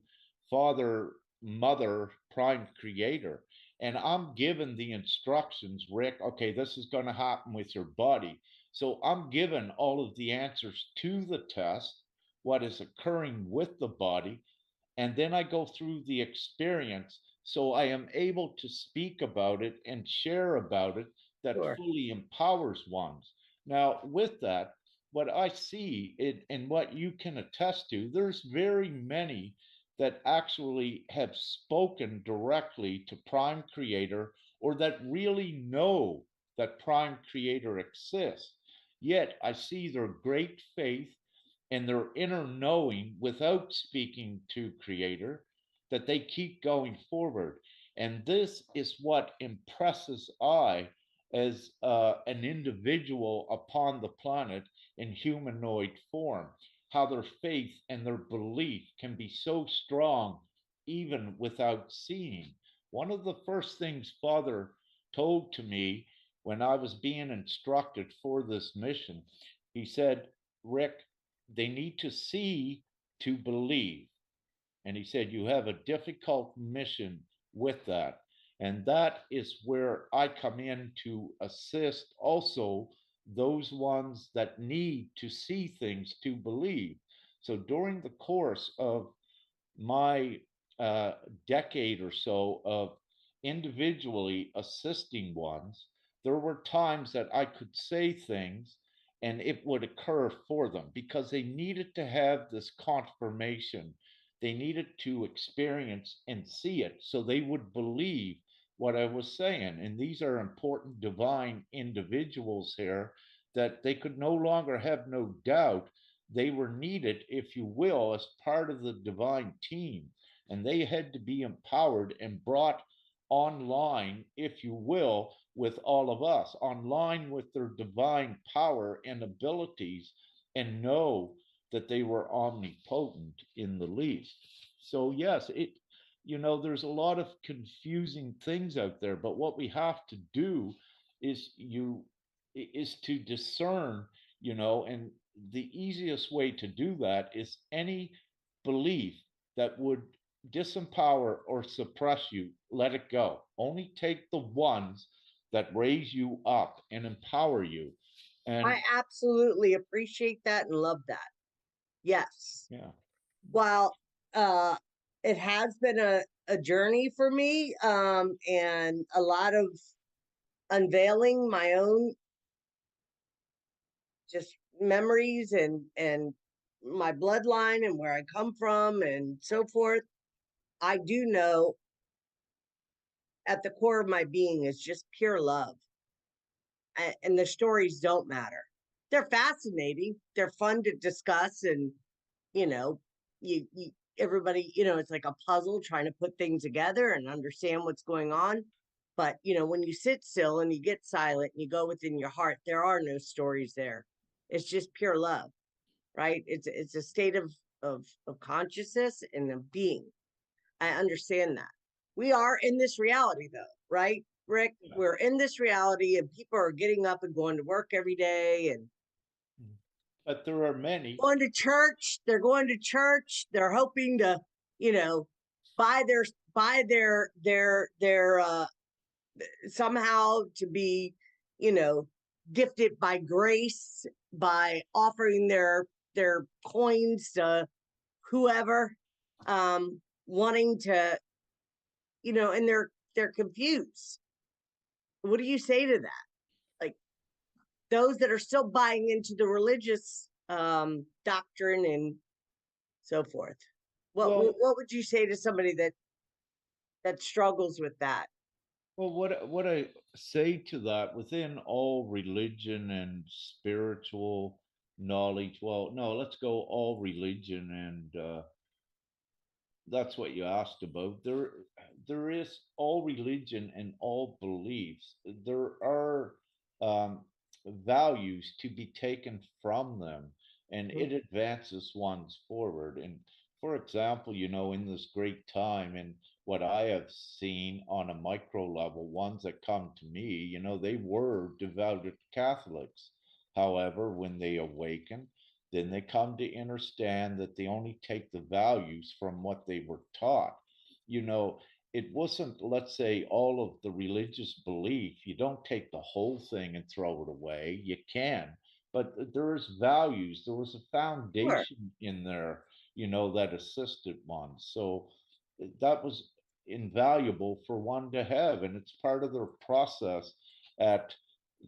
Father, Mother, Prime Creator. And I'm given the instructions, Rick, okay, this is going to happen with your body. So I'm given all of the answers to the test, what is occurring with the body, and then I go through the experience so I am able to speak about it and share about it that Sure. fully empowers ones. Now, with that, what I see it and what you can attest to, there's very many that actually have spoken directly to Prime Creator or that really know that Prime Creator exists. Yet I see their great faith and their inner knowing without speaking to creator that they keep going forward. And this is what impresses I as an individual upon the planet in humanoid form, how their faith and their belief can be so strong even without seeing. One of the first things Father told to me when I was being instructed for this mission, he said, Rick, they need to see to believe. And he said, you have a difficult mission with that. And that is where I come in to assist also those ones that need to see things to believe. So during the course of my uh, decade or so of individually assisting ones, there were times that I could say things and it would occur for them because they needed to have this confirmation. They needed to experience and see it so they would believe what I was saying. And these are important divine individuals here that they could no longer have no doubt they were needed, if you will, as part of the divine team. And they had to be empowered and brought online, if you will, with all of us, online with their divine power and abilities, and know that they were omnipotent in the least. So, yes, there's a lot of confusing things out there, but what we have to do is to discern, and the easiest way to do that is any belief that would disempower or suppress you, let it go. Only take the ones that raise you up and empower you. And I absolutely appreciate that and love that. Yes. yeah, While uh it has been a journey for me, and a lot of unveiling my own just memories and my bloodline and where I come from and so forth. I do know at the core of my being is just pure love. And the stories don't matter. They're fascinating. They're fun to discuss, and you know, you everybody, it's like a puzzle trying to put things together and understand what's going on. But when you sit still and you get silent and you go within your heart, there are no stories there. It's just pure love, right? It's a state of consciousness and of being. I understand that. We are in this reality though, right, Rick? yeah. We're in this reality and people are getting up and going to work every day and But there are many. going to church. They're going to church. They're hoping to, you know, buy their somehow to be, you know, gifted by grace by offering their coins to whoever, wanting to, and they're confused. What do you say to that? Like those that are still buying into the religious doctrine and so forth. What Well, what would you say to somebody that struggles with that? what I say to that, within all religion and spiritual knowledge, well, no, let's go all religion, and that's what you asked about. There is all religion and all beliefs. There are values to be taken from them, and Mhm. it advances ones forward. And for example, in this great time, and what I have seen on a micro level, ones that come to me, they were devout Catholics. However, when they awaken, then they come to understand that they only take the values from what they were taught. You know, it wasn't, let's say, all of the religious belief. You don't take the whole thing and throw it away. You can, but there's values. There was a Sure. foundation in there, that assisted one. So that was invaluable for one to have, and it's part of their process at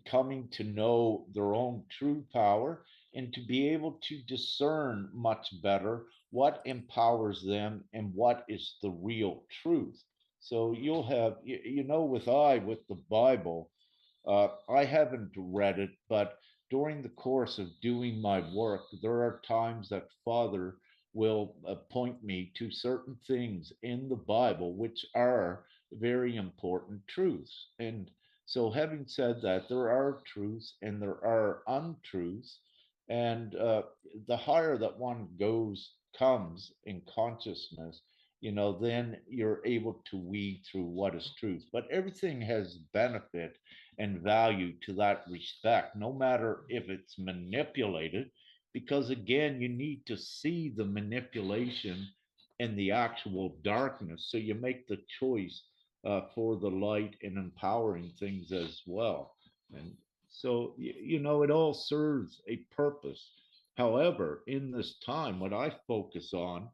coming to know their own true power and to be able to discern much better what empowers them and what is the real truth. So you'll have, with the Bible, I haven't read it, but during the course of doing my work, there are times that Father will point me to certain things in the Bible which are very important truths. And so, having said that, there are truths and there are untruths, and the higher that one comes in consciousness, then you're able to weed through what is truth. But everything has benefit and value to that respect, no matter if it's manipulated, because again, you need to see the manipulation and the actual darkness. So you make the choice for the light and empowering things as well. And so, it all serves a purpose. However, in this time, what I focus on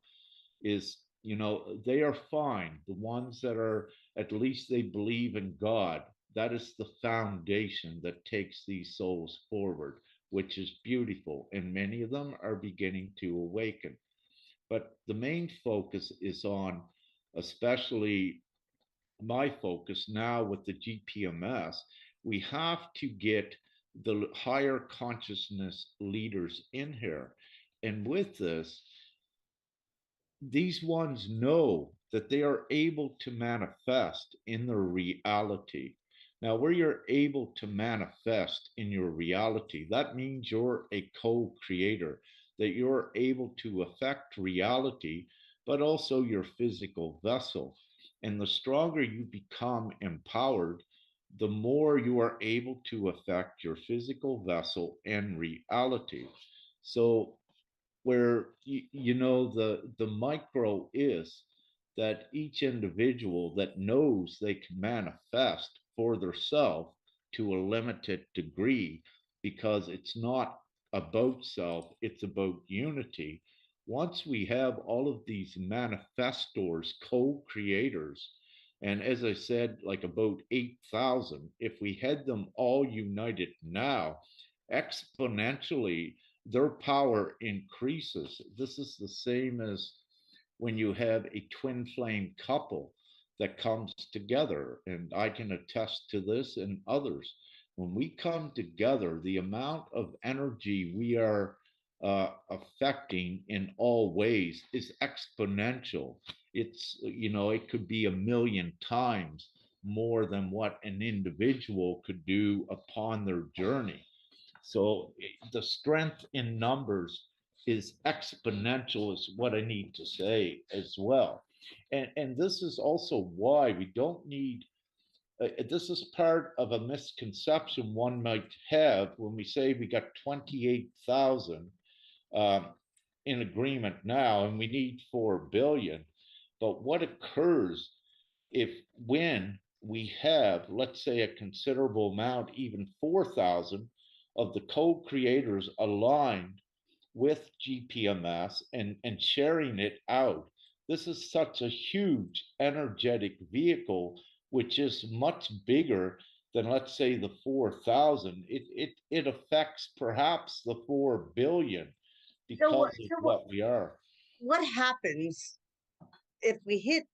is, they are fine. The ones that are, at least they believe in God. That is the foundation that takes these souls forward, which is beautiful. And many of them are beginning to awaken. But the main focus is on, especially my focus now with the GPMS, we have to get the higher consciousness leaders in here. And with this, these ones know that they are able to manifest in their reality. Now, where you're able to manifest in your reality, that means you're a co creator, that you're able to affect reality, but also your physical vessel. And the stronger you become empowered, the more you are able to affect your physical vessel and reality. So where the micro is that each individual that knows they can manifest for theirself to a limited degree, because it's not about self, it's about unity. Once we have all of these manifestors, co-creators, and as I said, like about 8,000, if we had them all united now, exponentially their power increases. This is the same as when you have a twin flame couple that comes together. And I can attest to this and others. When we come together, the amount of energy we are affecting in all ways is exponential. It could be a million times more than what an individual could do upon their journey. So the strength in numbers is exponential, is what I need to say as well. And this is also why we don't need, this is part of a misconception one might have when we say we got 28,000 um, in agreement now and we need 4 billion. But what occurs if, when we have, let's say, a considerable amount, even 4,000 of the co-creators aligned with GPMS and sharing it out, this is such a huge energetic vehicle, which is much bigger than, let's say, the 4,000. It affects perhaps the 4 billion So what? because of So what? what we are. What happens if we hit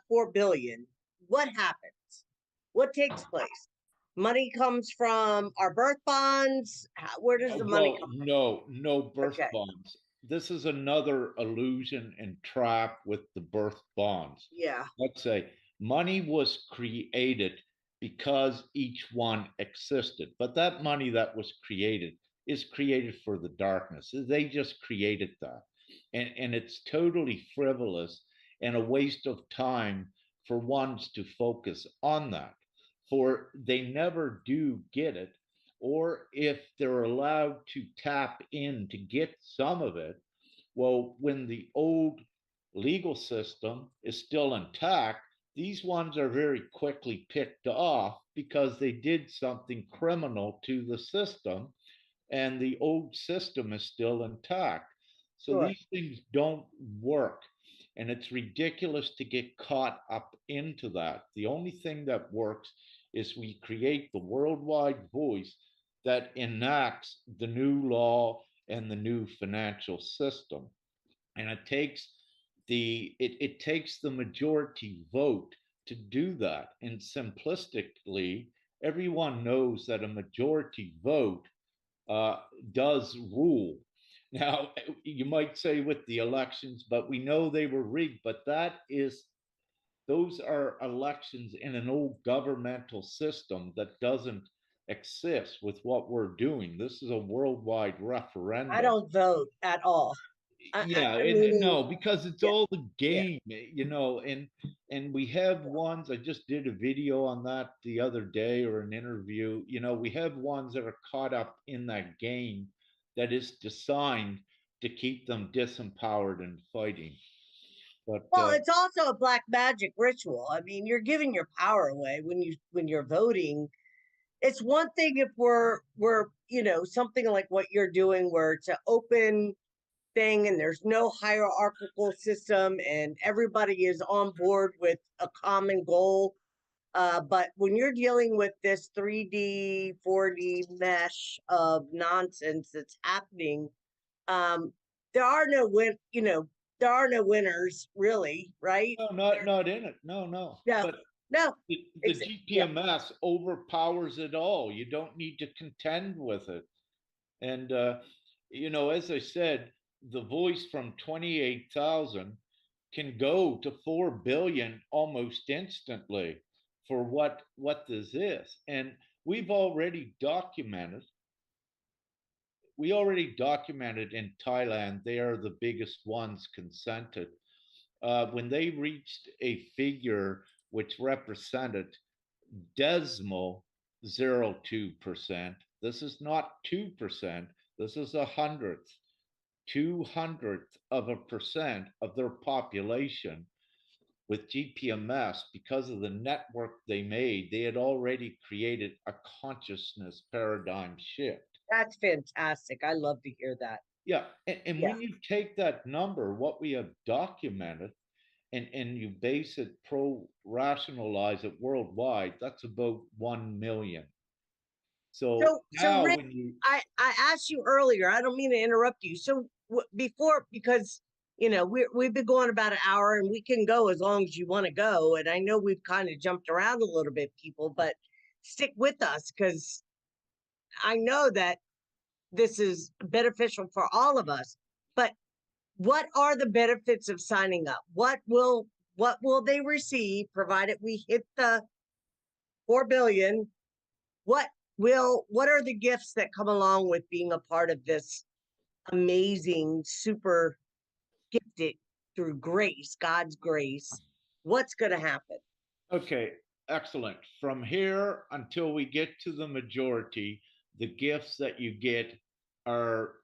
4 billion? What happens? What takes place? Money comes from our birth bonds. Where does the money Well, come no from? birth Okay. bonds. This is another illusion and trap with the birth bonds. Yeah. Let's say money was created because each one existed, but that money that was created is created for the darkness. They just created that. And it's totally frivolous and a waste of time for ones to focus on that, for they never do get it. Or if they're allowed to tap in to get some of it, well, when the old legal system is still intact, these ones are very quickly picked off because they did something criminal to the system, and the old system is still intact. So Sure. these things don't work. And it's ridiculous to get caught up into that. The only thing that works is we create the worldwide voice that enacts the new law and the new financial system. And it takes the majority vote to do that. And simplistically, everyone knows that a majority vote uh, does rule. Now, you might say with the elections, but we know they were rigged. But those are elections in an old governmental system that doesn't exist with what we're doing. This is a worldwide I referendum. don't vote at all. Yeah, Meaning, no, because it's yeah, all the yeah. game, and we have ones. I just did a video on that the other day, or an interview. We have ones that are caught up in that game that is designed to keep them disempowered and fighting. But Well, it's also a black magic ritual. I mean, you're giving your power away when you're voting. It's one thing if we're something like what you're doing, where it's an open thing and there's no hierarchical system and everybody is on board with a common goal. But when you're dealing with this 3D, 4D mesh of nonsense that's happening, um, there are no there are no winners really, right? no, not in it. No, no. No, But no, the yeah. GPMS overpowers it all. You don't need to contend with it. And as I said, the voice from 28,000 can go to 4 billion almost instantly for what this is. And we've already documented we already documented in Thailand, they are the biggest ones consented. When they reached a figure which represented decimal 0.02%. This is not 2%. This is a hundredth, 200th of a percent of their population. With GPMS, because of the network they made, they had already created a consciousness paradigm shift. That's fantastic. I love to hear that. Yeah, and Yeah. when you take that number, what we have documented, and you base it, pro rationalize it worldwide, that's about 1 million. So So now Rick, when you I asked you earlier. I don't mean to interrupt you. So before, because we've been going about an hour, and we can go as long as you want to go. And I know we've kind of jumped around a little bit, people, but stick with us because I know that this is beneficial for all of us. But what are the benefits of signing up? What will they receive provided we hit the 4 billion? What are the gifts that come along with being a part of this amazing, super gifted through grace, God's grace? What's going to happen? Okay, excellent. From here until we get to the majority, the gifts that you get are,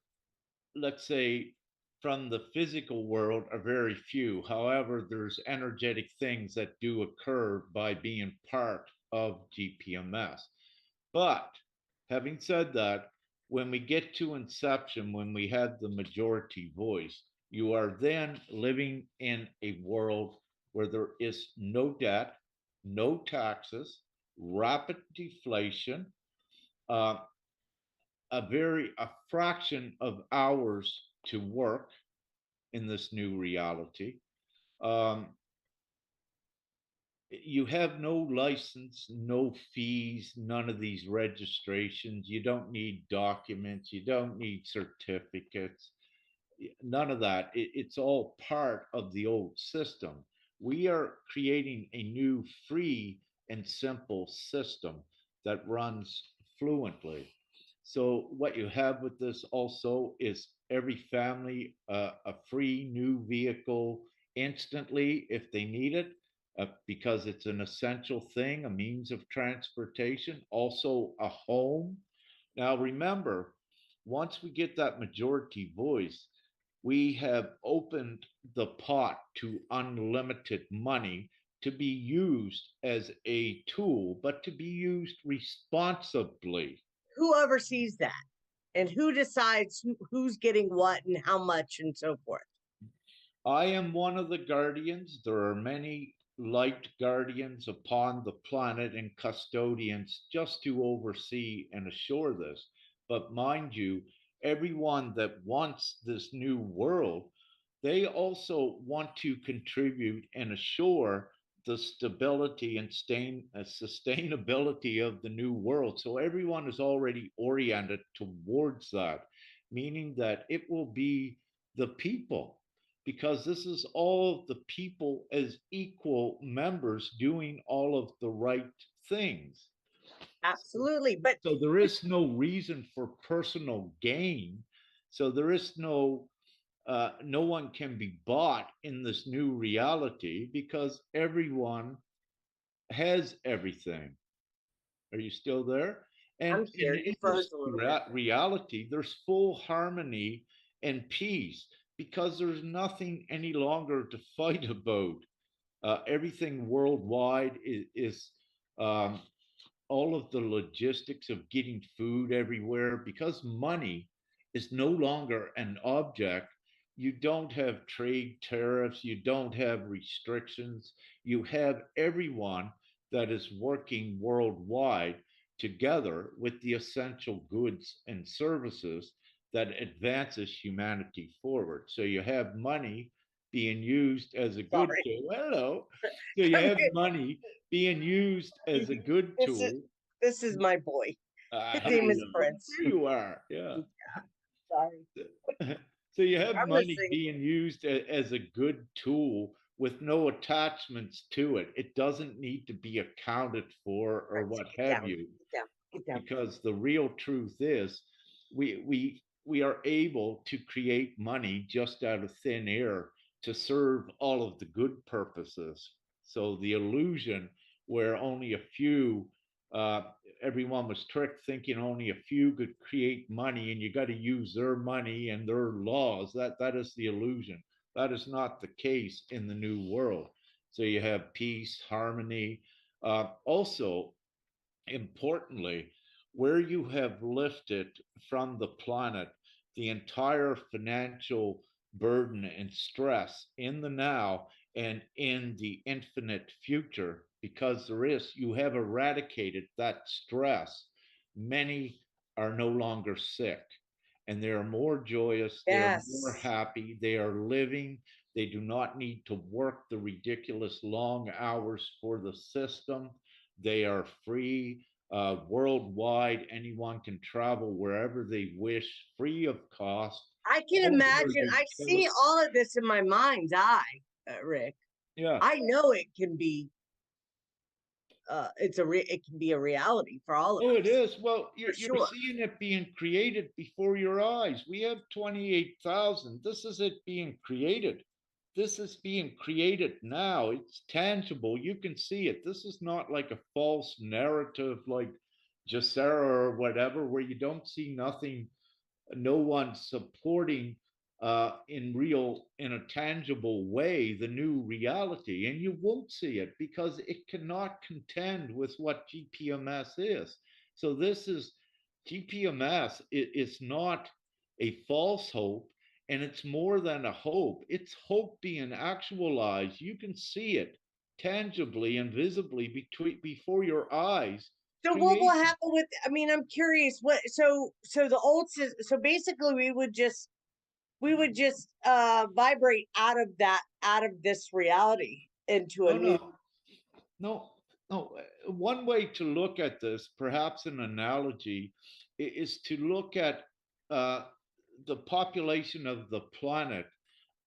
let's say, from the physical world are very few. However, there's energetic things that do occur by being part of GPMS. But having said that, when we get to inception, when we have the majority voice, you are then living in a world where there is no debt, no taxes, rapid deflation, uh, a fraction of hours to work in this new reality. Um, you have no license, no fees, none of these registrations. You don't need documents, you don't need certificates, none of that. It's all part of the old system. We are creating a new free and simple system that runs fluently. So what you have with this also is every family a free new vehicle instantly if they need it. because it's an essential thing, a means of transportation, also a home. Now, remember, once we get that majority voice, we have opened the pot to unlimited money to be used as a tool, but to be used responsibly. Who oversees that? And who decides who's getting what and how much and so forth? I am one of the guardians. There are many light guardians upon the planet and custodians just to oversee and assure this. But mind you, everyone that wants this new world, they also want to contribute and assure the stability and sustainability of the new world. So everyone is already oriented towards that, meaning that it will be the people, because this is all of the people as equal members doing all of the right things. Absolutely. But So there is no reason for personal gain. So there is no one can be bought in this new reality because everyone has everything. Are you still there? And I'm here. You in this froze a little bit. reality, there's full harmony and peace because there's nothing any longer to fight about. Everything worldwide is um, all of the logistics of getting food everywhere, because money is no longer an object. You don't have trade tariffs, you don't have restrictions, you have everyone that is working worldwide together with the essential goods and services that advances humanity forward. So you have money being used as a good Sorry. tool. Hello. So you have money being used as a good this is tool. this is my boy. His I name is know. Prince. There you are. Yeah. Sorry. So you have I'm money listening. being used as a good tool with no attachments to it. It doesn't need to be accounted for or Prince, what get have down. you, Get down. Get down. because the real truth is we are able to create money just out of thin air to serve all of the good purposes. So the illusion where only a few, uh, everyone was tricked thinking only a few could create money and you got to use their money and their laws. That is the illusion. That is not the case in the new world. So you have peace, harmony. Also, importantly, where you have lifted from the planet the entire financial burden and stress in the now and in the infinite future, because you have eradicated that stress. Many are no longer sick and they are more joyous, they are more Yes. happy, they are living. They do not need to work the ridiculous long hours for the system. They are free worldwide. Anyone can travel wherever they wish, free of cost. I can All of their imagine. I see utility. all of this in my mind's eye, Rick. Yeah. I know it can be. It can be a reality for all of Oh, it us, is. Well, for you're sure. seeing it being created before your eyes. We have 28,000. This is it being created. This is being created now. It's tangible. You can see it. This is not like a false narrative like Jacera or whatever, where you don't see nothing, no one supporting in a tangible way the new reality, and you won't see it because it cannot contend with what gpms is. So this is gpms. It's not a false hope, and it's more than a hope. It's hope being actualized. You can see it tangibly and visibly before your eyes. So what will Creation. happen with? I mean, I'm curious. What? So the old. So basically, we would just vibrate out of this reality into a No, new. no. No, no. One way to look at this, perhaps an analogy, is to look at uh, the population of the planet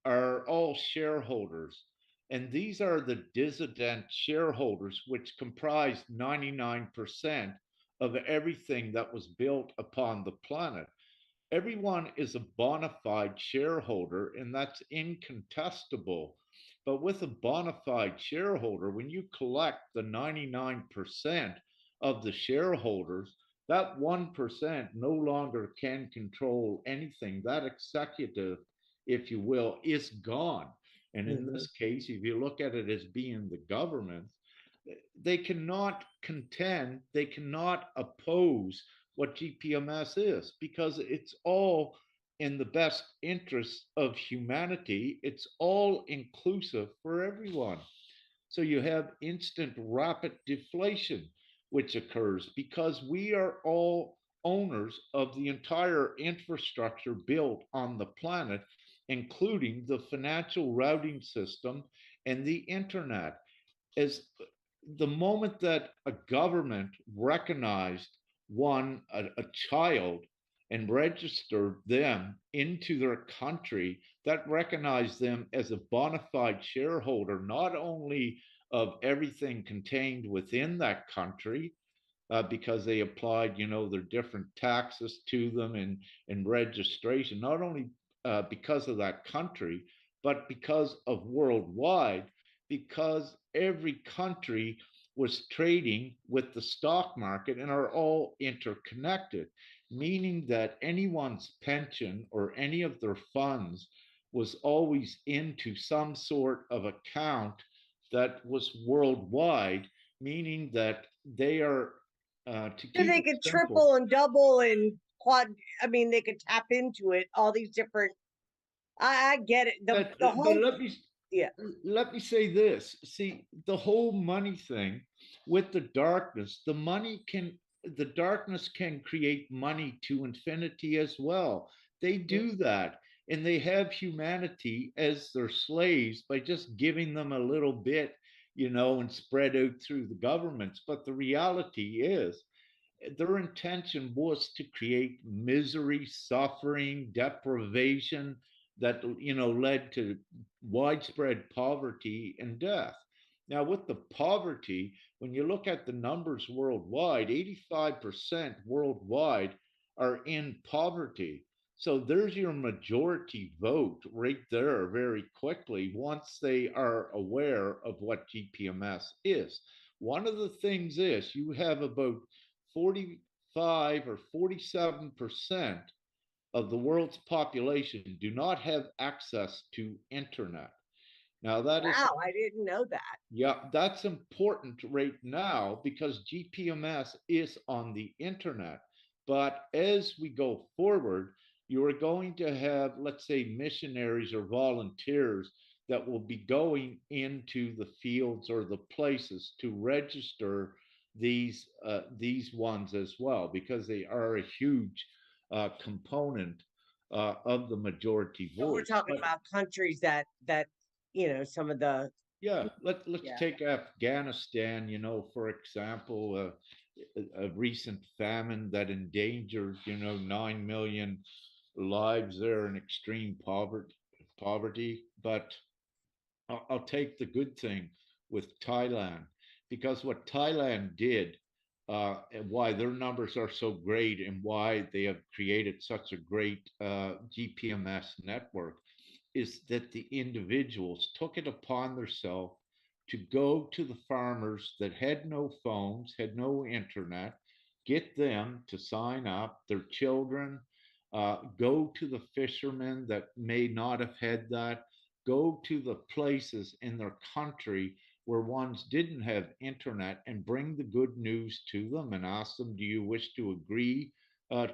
are all shareholders. And these are the dissident shareholders, which comprise 99% of everything that was built upon the planet. Everyone is a bona fide shareholder, and that's incontestable. But with a bona fide shareholder, when you collect the 99% of the shareholders, that 1% no longer can control anything. That executive, if you will, is gone. And in Mhm. this case, if you look at it as being the government, they cannot contend, they cannot oppose what GPMS is because it's all in the best interest of humanity. It's all inclusive for everyone. So you have instant rapid deflation, which occurs because we are all owners of the entire infrastructure built on the planet, including the financial routing system and the internet. As the moment that a government recognized a child and registered them into their country, that recognized them as a bona fide shareholder, not only of everything contained within that country, because they applied, their different taxes to them and registration, not only because of that country, but because of worldwide, because every country was trading with the stock market and are all interconnected, meaning that anyone's pension or any of their funds was always into some sort of account that was worldwide, meaning that they are to So keep they it could simple. triple and double and quad. I mean, they could tap into it. All these different. I get it. The But whole yeah. let me say this. See, the whole money thing with the darkness, the darkness can create money to infinity as well. They Mhm. do that, and they have humanity as their slaves by just giving them a little bit, and spread out through the governments. But the reality is their intention was to create misery, suffering, deprivation that led to widespread poverty and death. Now, with the poverty, when you look at the numbers worldwide, 85% worldwide are in poverty. So there's your majority vote right there very quickly once they are aware of what GPMS is. One of the things is you have about 45 or 47% of the world's population do not have access to internet. Now that is, Wow, I didn't know that. yeah, that's important right now because GPMS is on the internet. But as we go forward, you are going to have, let's say, missionaries or volunteers that will be going into the fields or the places to register these ones as well because they are a huge component of the majority So we're voice. talking But about countries that some of the yeah, let's yeah. take Afghanistan, for example, a recent famine that endangered, 9 million lives there in extreme poverty. But I'll take the good thing with Thailand because what Thailand did, and why their numbers are so great and why they have created such a great GPMS network is that the individuals took it upon themselves to go to the farmers that had no phones, had no internet, get them to sign up, their children, go to the fishermen that may not have had that, go to the places in their country where ones didn't have internet and bring the good news to them and ask them, do you wish to agree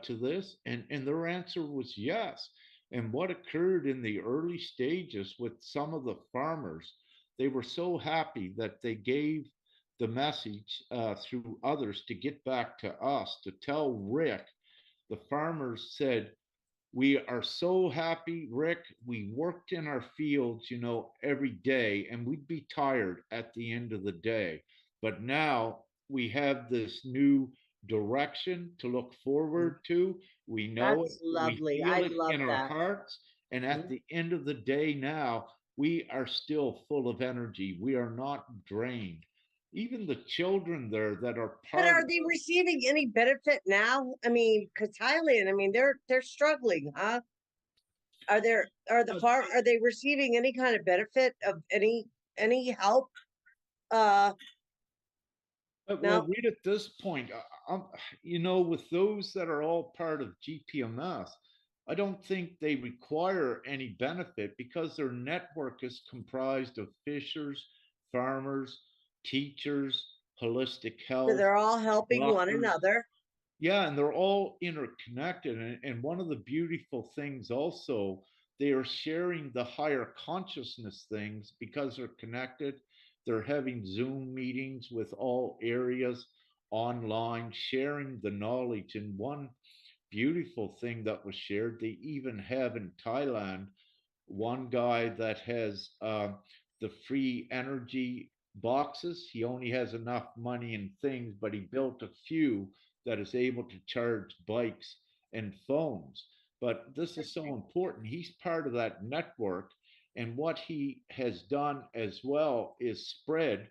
to this? And their answer was yes. And what occurred in the early stages with some of the farmers, they were so happy that they gave the message through others to get back to us, to tell Rick. The farmers said, we are so happy, Rick. We worked in our fields, every day, and we'd be tired at the end of the day. But now we have this new direction to look forward to. We know it, That's we lovely. feel I it love in our that. hearts. And at Mhm. the end of the day, now we are still full of energy. We are not drained. Even the children there that are But part are of they receiving any benefit now? I mean, because Thailand, I mean, they're struggling, huh? Are they receiving any kind of benefit of any help? Uh, Well, no, read at this point, with those that are all part of GPMS, I don't think they require any benefit because their network is comprised of fishers, farmers, teachers, holistic so health, they're all helping one doctors. another. Yeah, and they're all interconnected. And one of the beautiful things also, they are sharing the higher consciousness things because they're connected. They're having Zoom meetings with all areas online, sharing the knowledge. And one beautiful thing that was shared, they even have in Thailand one guy that has the free energy boxes. He only has enough money and things, but he built a few that is able to charge bikes and phones. But this is so important. He's part of that network. And what he has done as well is spread,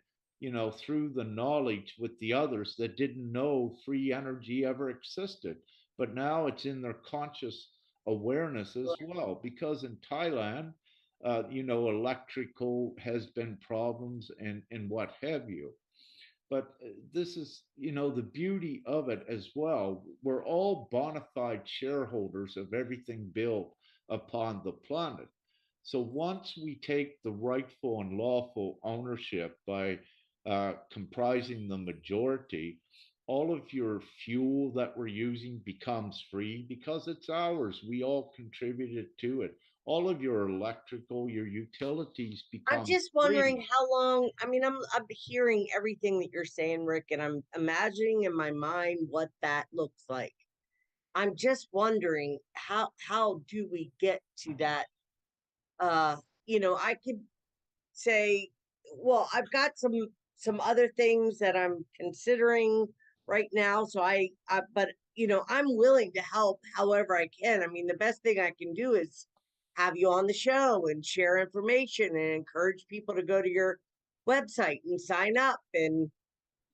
through the knowledge with the others that didn't know free energy ever existed. But now it's in their conscious awareness as well, because in Thailand, electrical has been problems and what have you. But this is, the beauty of it as well. We're all bona fide shareholders of everything built upon the planet. So once we take the rightful and lawful ownership by comprising the majority, all of your fuel that we're using becomes free because it's ours. We all contributed to it. All of your electrical, your utilities I'm become just free. wondering how long. I mean, I'm hearing everything that you're saying, Rick, and I'm imagining in my mind what that looks like. I'm just wondering how do we get to that? Uh, I could say, well, I've got some other things that I'm considering right now. So but I'm willing to help however I can. I mean, the best thing I can do is have you on the show and share information and encourage people to go to your website and sign up and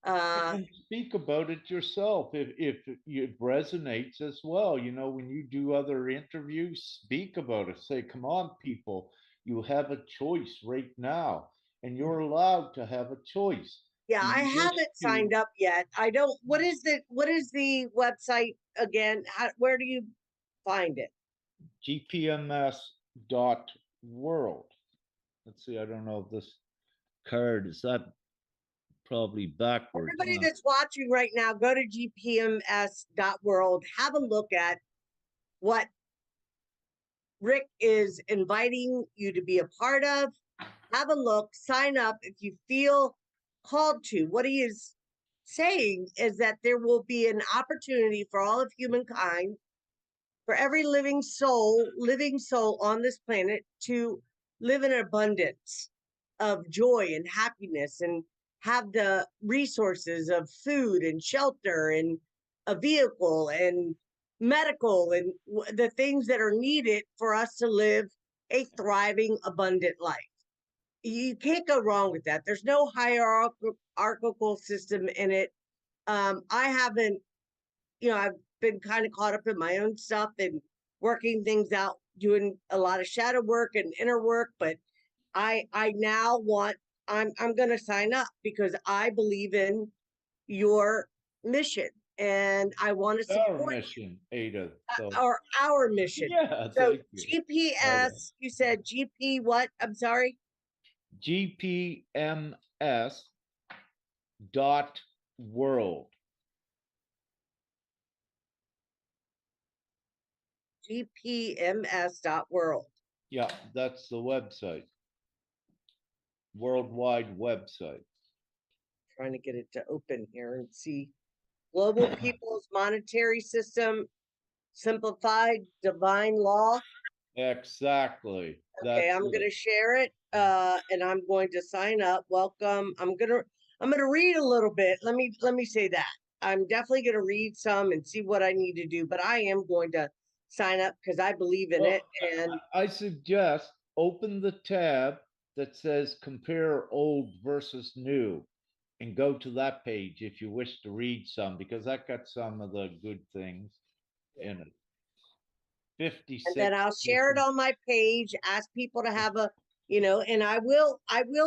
And speak about it yourself if it resonates as well. When you do other interviews, speak about it. Say, come on, people, you have a choice right now, and you're allowed to have a choice. yeah, Do I you wish haven't to signed up yet. I don't. What is the website again? Where do you find it? gpms dot world? Let's see, I don't know if this card is that probably backwards, Everybody huh? that's watching right now, go to gpms.world, have a look at what Rick is inviting you to be a part of. Have a look, sign up if you feel called to. What he is saying is that there will be an opportunity for all of humankind, for every living soul on this planet to live in abundance of joy and happiness and have the resources of food and shelter and a vehicle and medical and the things that are needed for us to live a thriving, abundant life. You can't go wrong with that. There's no hierarchical system in it. I haven't, I've been kind of caught up in my own stuff and working things out, doing a lot of shadow work and inner work, but I now want I'm going to sign up because I believe in your mission and I want to Our support mission, Ada. So our mission. yeah, So thank you. Right on. GPS, you said GP what? I'm sorry. gpms dot world. GPMS.world. Yeah, that's the website, worldwide website. Trying to get it to open here and see. Global People's Monetary System, Simplified Divine Law. Exactly. Okay, That's I'm it. gonna share it, and I'm going to sign up. Welcome. I'm gonna read a little bit. Let me say that. I'm definitely gonna read some and see what I need to do, but I am going to sign up because I believe in it. Well, And I suggest open the tab that says compare old versus new and go to that page if you wish to read some, because that got some of the good things in it. And then 56. I'll share it on my page, ask people to have a, you know, and I will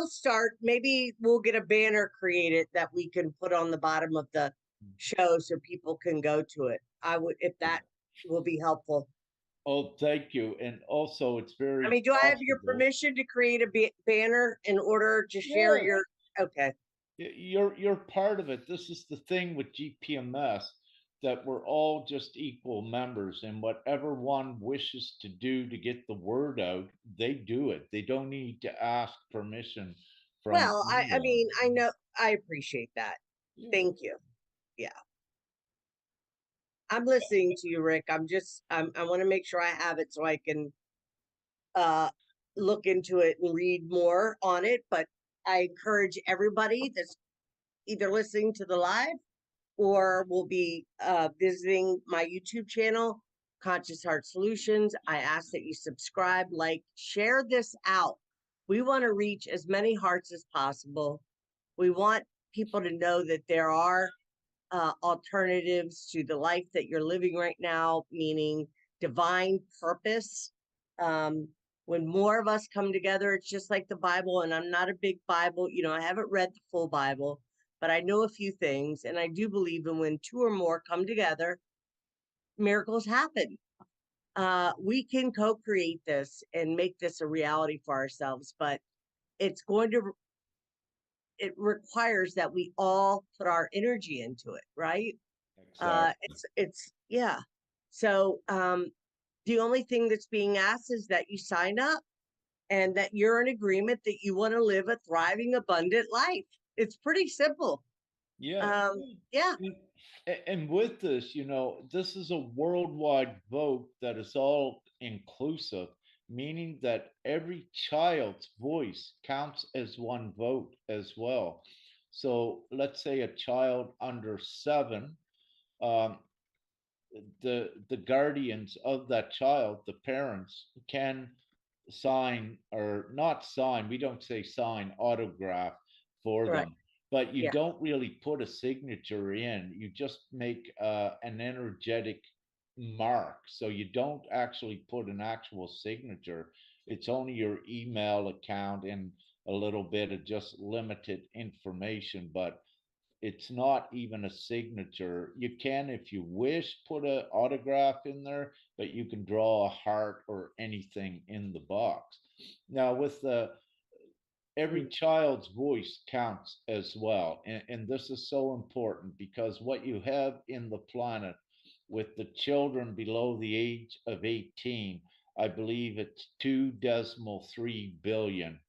start, maybe we'll get a banner created that we can put on the bottom of the show so people can go to it. I would, if that will be helpful. Oh, thank you. And also, it's I very mean, do I have your possible. permission to create a banner in order to share Yeah, your, okay. you're part of it. This is the thing with GPMS, that we're all just equal members, and whatever one wishes to do to get the word out, they do it. They don't need to ask permission from Well, I anyone. mean, I know, I appreciate that. Yeah. Thank you. Yeah. I'm listening to you, Rick. I want to make sure I have it so I can uh look into it and read more on it. But I encourage everybody that's either listening to the live or will be visiting my YouTube channel, Conscious Heart Solutions. I ask that you subscribe, like, share this out. We want to reach as many hearts as possible. We want people to know that there are alternatives to the life that you're living right now, meaning divine purpose. Um, when more of us come together, it's just like the Bible, and I'm not a big Bible, you know, I haven't read the full Bible, but I know a few things, and I do believe in when two or more come together, miracles happen. We can co-create this and make this a reality for ourselves, but it's going to, it requires that we all put our energy into it, right? Exactly. It's yeah. So the only thing that's being asked is that you sign up and that you're in agreement that you want to live a thriving, abundant life. It's pretty simple. Yeah. Yeah, And, and with this, this is a worldwide vote that is all inclusive, meaning that every child's voice counts as one vote as well. So let's say a child under 7, um, the guardians of that child, the parents, can sign, or not sign, we don't say sign, autograph for right. them, but you Yeah. don't really put a signature in. You just make an energetic mark, so you don't actually put an actual signature. It's only your email account and a little bit of just limited information, but it's not even a signature. You can, if you wish, put an autograph in there, but you can draw a heart or anything in the box. Now, with the every Mm. child's voice counts as well, and this is so important, because what you have in the planet with the children below the age of 18, I believe it's 2.3 billion,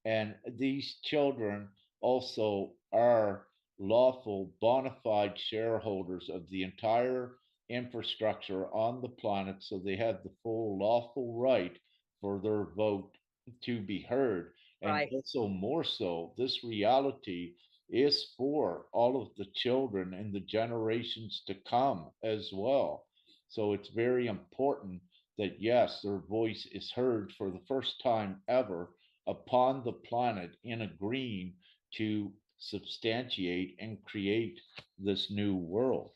and these children also are lawful bona fide shareholders of the entire infrastructure on the planet. So they have the full lawful right for their vote to be heard. And Right. also, more so, this reality is for all of the children and the generations to come as well. So it's very important that, yes, their voice is heard for the first time ever upon the planet, in agreeing to substantiate and create this new world.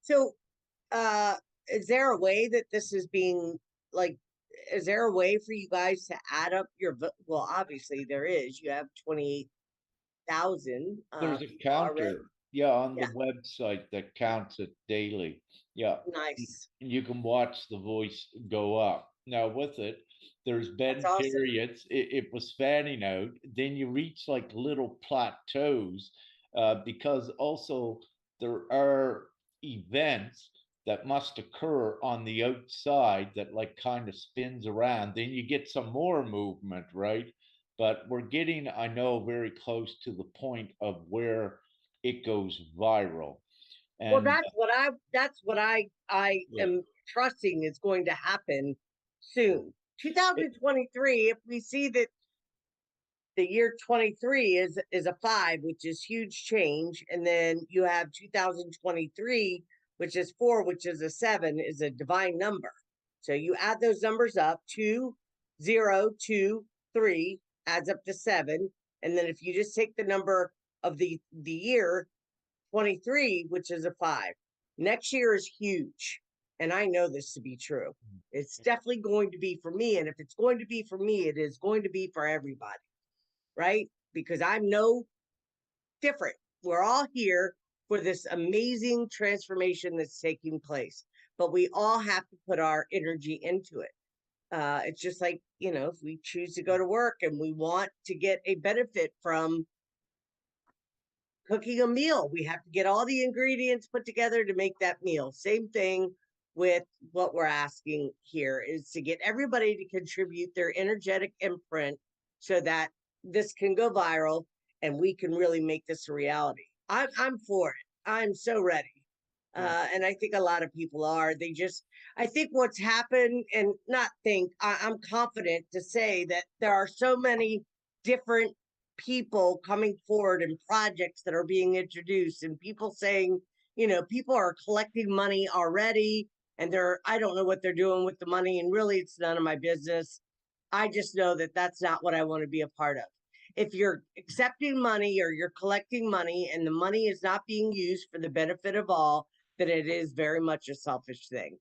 So uh is there a way that this is being like, is there a way for you guys to add up your well, obviously there is. You have 28,000 There's a people already. counter, yeah, on the Yeah. website that counts it daily. Yeah, Nice. you can watch the voice go up. Now, with it, there's That's been awesome. periods it was fanning out. Then you reach like little plateaus, because also there are events that must occur on the outside that like kind of spins around. Then you get some more movement, right? But we're getting, I know, very close to the point of where it goes viral. Well, And that's what I yeah, am trusting is going to happen soon. it, 2023, if we see that the year 23 is a 5, which is huge change, and then you have 2023, which is 4, which is a 7, is a divine number. So you add those numbers up, 2, 0, 2, 3 adds up to 7, and then if you just take the number of the year 23, which is a 5. Next year is huge. And I know this to be true. It's definitely going to be for me. And if it's going to be for me, it is going to be for everybody, right? Because I'm no different. We're all here for this amazing transformation that's taking place, but we all have to put our energy into it. It's just like, if we choose to go to work and we want to get a benefit from cooking a meal, we have to get all the ingredients put together to make that meal. Same thing with what we're asking here is to get everybody to contribute their energetic imprint so that this can go viral and we can really make this a reality. I'm for it. I'm so ready. And I think a lot of people are. I think what's happened, and not think, I'm confident to say that there are so many different people coming forward and projects that are being introduced, and people saying, people are collecting money already, and I don't know what they're doing with the money, and really it's none of my business. I just know that that's not what I want to be a part of. If you're accepting money or you're collecting money and the money is not being used for the benefit of all, then it is very much a selfish thing.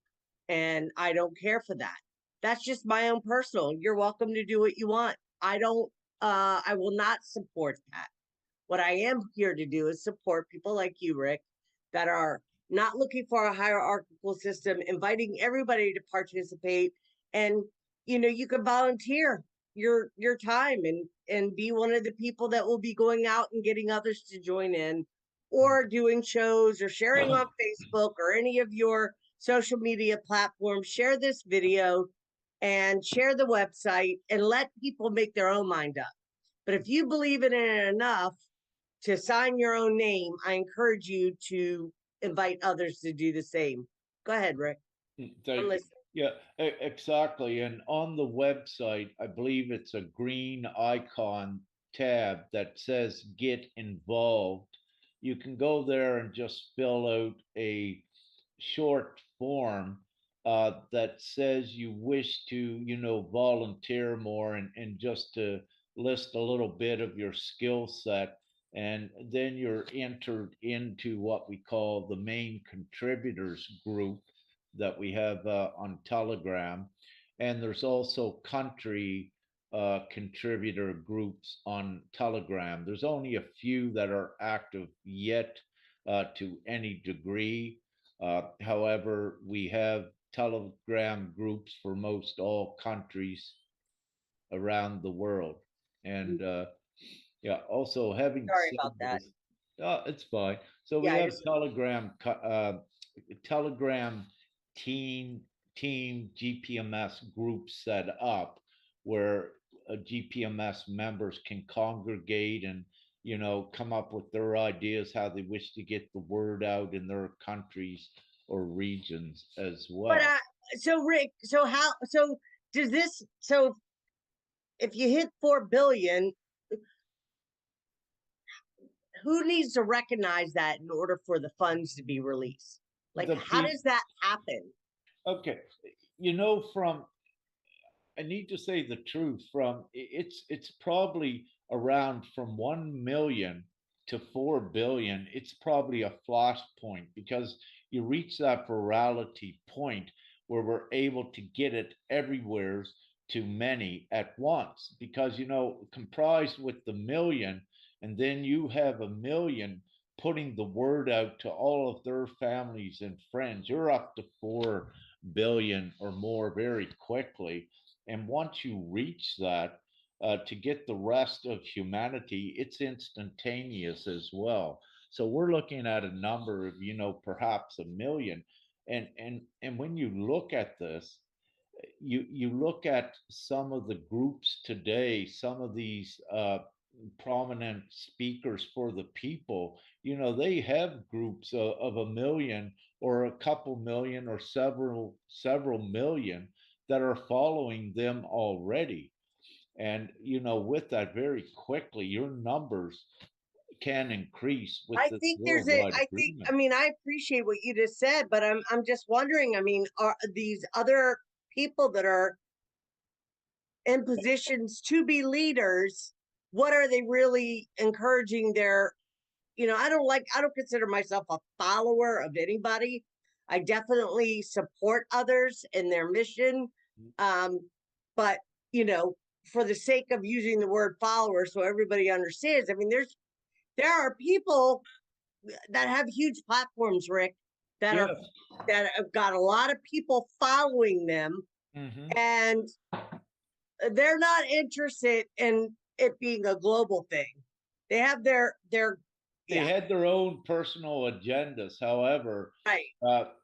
And I don't care for that. That's just my own personal. You're welcome to do what you want. I will not support that. What I am here to do is support people like you, Rick, that are not looking for a hierarchical system, inviting everybody to participate. And, you can volunteer your time and be one of the people that will be going out and getting others to join in, or doing shows or sharing on Facebook or any of your social media platforms. Share this video and share the website and let people make their own mind up. But if you believe in it enough to sign your own name, I encourage you to invite others to do the same. Go ahead, Rick. Thank I'm you. listening. Yeah, exactly. And on the website, I believe it's a green icon tab that says Get Involved. You can go there and just fill out a short form that says you wish to, volunteer more, and just to list a little bit of your skill set. And then you're entered into what we call the main contributors group that we have on Telegram. And there's also country contributor groups on Telegram. There's only a few that are active yet to any degree. However, we have Telegram groups for most all countries around the world. And yeah, also having Sorry said about that. this, it's fine. So we Yeah, I have just Telegram team GPMS group set up where GPMS members can congregate and come up with their ideas how they wish to get the word out in their countries or regions as but well. so Rick, so does this so if you hit 4 billion, who needs to recognize that in order for the funds to be released? Like, The how does that happen? Okay, from I need to say the truth. It's probably around from 1 million to 4 billion. It's probably a flashpoint because you reach that virality point where we're able to get it everywhere to many at once. Because comprised with the million, and then you have a million putting the word out to all of their families and friends. You're up to 4 billion or more very quickly. And once you reach that, to get the rest of humanity, it's instantaneous as well. So we're looking at a number of, perhaps a million. And when you look at this, you look at some of the groups today, some of these prominent speakers for the people, they have groups of a million or a couple million or several million that are following them already. And with that, very quickly your numbers can increase with I this think worldwide I agreement. mean, I appreciate what you just said, but I'm just wondering, I mean, are these other people that are in positions to be leaders, what are they really encouraging I don't consider myself a follower of anybody. I definitely support others in their mission. But, you know, for the sake of using the word follower so everybody understands, I mean, there are people that have huge platforms, Rick, that are Yes. that have got a lot of people following them, Hmm. and they're not interested in it being a global thing. They have their They yeah, had their own personal agendas. However, right.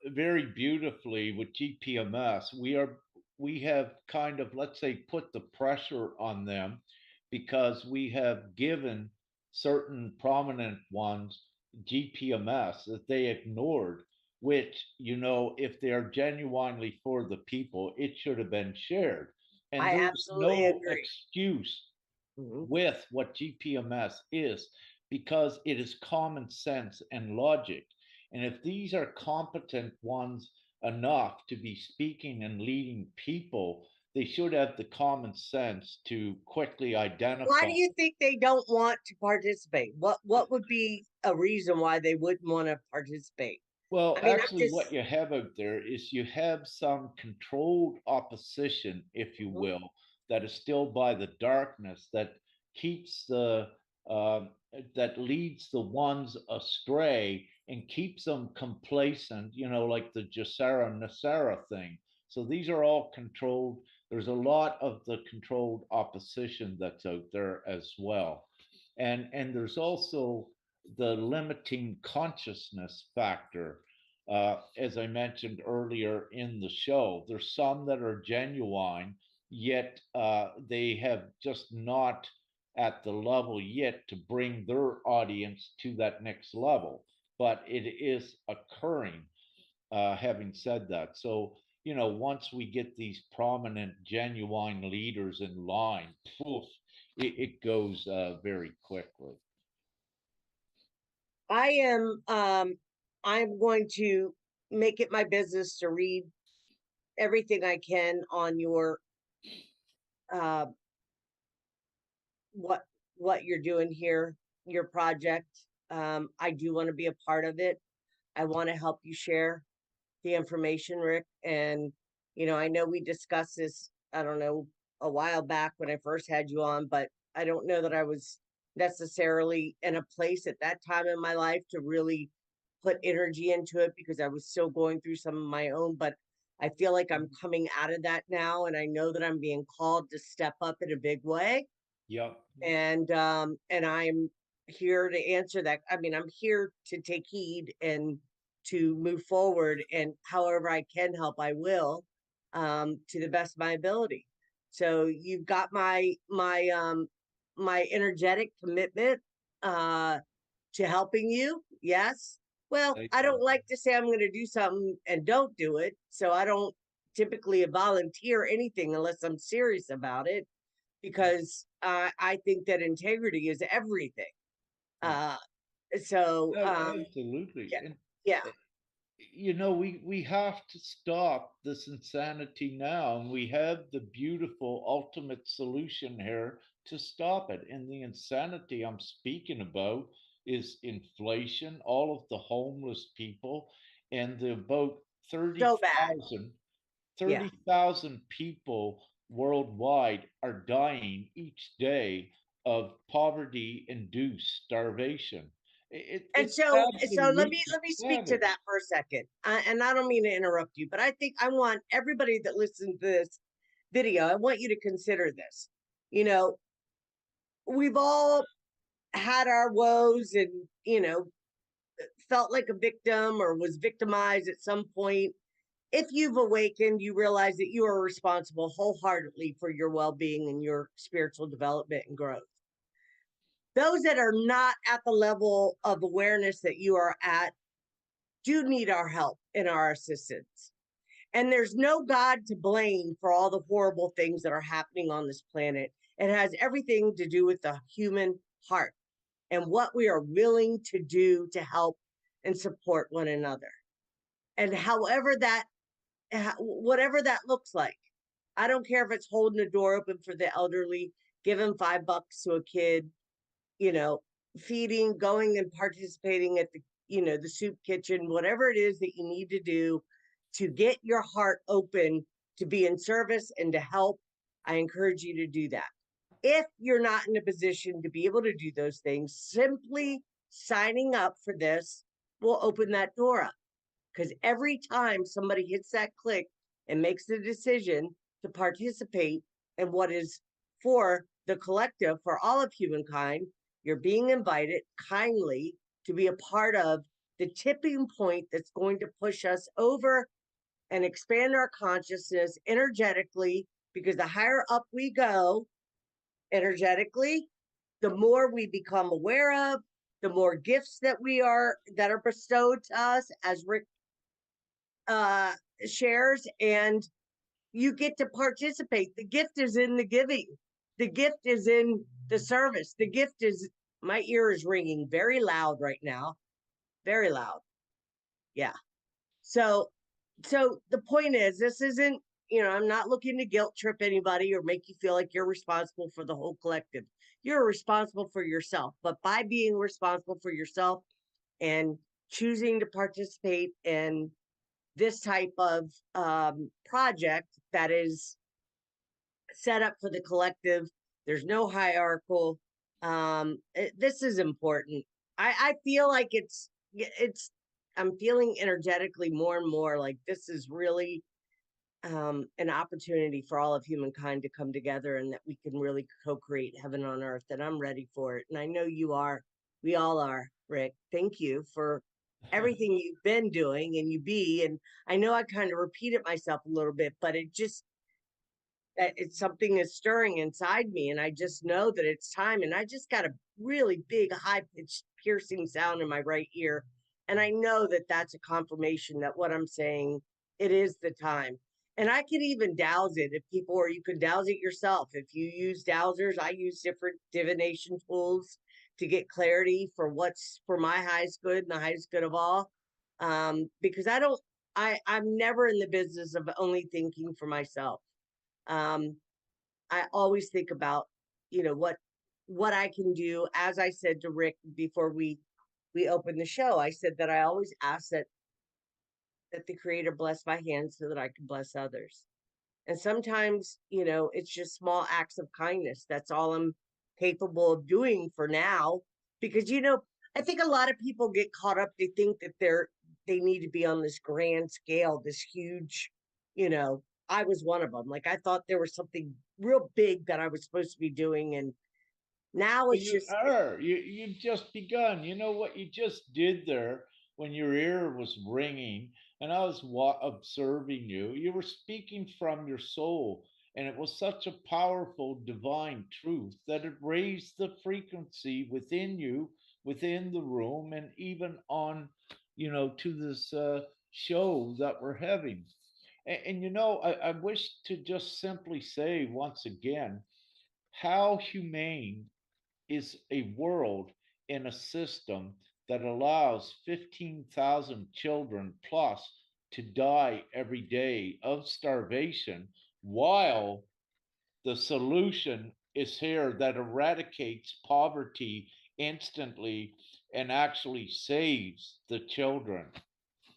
very beautifully with GPMS, we have kind of, let's say, put the pressure on them because we have given certain prominent ones GPMS that they ignored, which, you know, if they are genuinely for the people, it should have been shared. And I there's absolutely no agree. excuse Mhm. with what GPMS is because it is common sense and logic. And if these are competent ones enough to be speaking and leading people, they should have the common sense to quickly Why identify. do you think they don't want to participate? What would be a reason why they wouldn't want to participate? Well, I mean, I'm actually, what just you have out there is you have some controlled opposition, if you Mhm. will, that is still by the darkness that keeps the uh, that leads the ones astray and keeps them complacent. You know, like the Jasara Nasara thing. So these are all controlled. There's a lot of the controlled opposition that's out there as well, and there's also the limiting consciousness factor. As I mentioned earlier in the show, there's some that are genuine, yet they have just not at the level yet to bring their audience to that next level. But it is occurring, having said that. So, you know, once we get these prominent, genuine leaders in line, poof, it goes very quickly. I am I'm going to make it my business to read everything I can on your uh what what you're doing here, your project. I do want to be a part of it. I want to help you share the information, Rick. And, you know, I know we discussed this, I don't know, a while back when I first had you on, but I don't know that I was necessarily in a place at that time in my life to really put energy into it because I was still going through some of my own. But I feel like I'm coming out of that now. And I know that I'm being called to step up in a big way. Yep. And I'm here to answer that. I mean, I'm here to take heed and to move forward, and however I can help I will, to the best of my ability. So you've got my energetic commitment to helping you. Yes. Well, Thank I you. don't like to say I'm going to do something and don't do it, so I don't typically volunteer anything unless I'm serious about it, because I think that integrity is everything. Yeah. Uh, so Absolutely. yeah, And yeah. uh, you know, we have to stop this insanity now, and we have the beautiful ultimate solution here to stop it. And the insanity I'm speaking about is inflation, all of the homeless people, and the about So bad. 30,000 Yeah. 30,000 people worldwide are dying each day of poverty induced starvation. And It's so absolutely let me speak to savage. that for a second. And I don't mean to interrupt you, but I think I want everybody that listens to this video, I want you to consider this. You know, we've all had our woes and, you know, felt like a victim or was victimized at some point. If you've awakened, you realize that you are responsible wholeheartedly for your well-being and your spiritual development and growth. Those that are not at the level of awareness that you are at do need our help and our assistance. And there's no God to blame for all the horrible things that are happening on this planet. It has everything to do with the human heart and what we are willing to do to help and support one another. And whatever that looks like. I don't care if it's holding the door open for the elderly, giving $5 to a kid, you know, feeding, going and participating at the, the soup kitchen, whatever it is that you need to do to get your heart open to be in service and to help. I encourage you to do that. If you're not in a position to be able to do those things, simply signing up for this will open that door up. Because every time somebody hits that click and makes the decision to participate in what is for the collective, for all of humankind, you're being invited kindly to be a part of the tipping point that's going to push us over and expand our consciousness energetically. Because the higher up we go energetically, the more we become aware of, the more gifts that are bestowed to us, as Rick shares, and you get to participate. The gift is in the giving. The gift is in the service. The gift is, my ear is ringing very loud right now. Very loud. Yeah. So the point is, this isn't, I'm not looking to guilt trip anybody or make you feel like you're responsible for the whole collective. You're responsible for yourself, but by being responsible for yourself and choosing to participate in this type of project that is set up for the collective, there's no hierarchical. This is important. I feel like it's I'm feeling energetically more and more like this is really an opportunity for all of humankind to come together, and that we can really co-create heaven on earth. And I'm ready for it. And I know you are. We all are, Rick. Thank you for everything you've been doing and you be. And I know I kind of repeated myself a little bit, but it's something is stirring inside me. And I just know that it's time. And I just got a really big, high-pitched, piercing sound in my right ear. And I know that that's a confirmation that what I'm saying, it is the time. And I could even dowse it if people, or you could dowse it yourself. If you use dowsers, I use different divination tools to get clarity for what's for my highest good and the highest good of all. Because I'm never in the business of only thinking for myself. I always think about, what I can do. As I said to Rick before we opened the show, I said that I always ask that the creator bless my hands so that I can bless others. And sometimes, it's just small acts of kindness. That's all I'm capable of doing for now. Because, I think a lot of people get caught up. They think that they need to be on this grand scale, this huge, I was one of them. Like, I thought there was something real big that I was supposed to be doing. And now Well, it's you just, are. You've just begun. You know what you just did there when your ear was ringing, and I was observing you. You were speaking from your soul, and it was such a powerful divine truth that it raised the frequency within you, within the room, and even on, to this show that we're having. And I wish to just simply say once again how humane is a world in a system that allows 15,000 children plus to die every day of starvation, while the solution is here that eradicates poverty instantly and actually saves the children.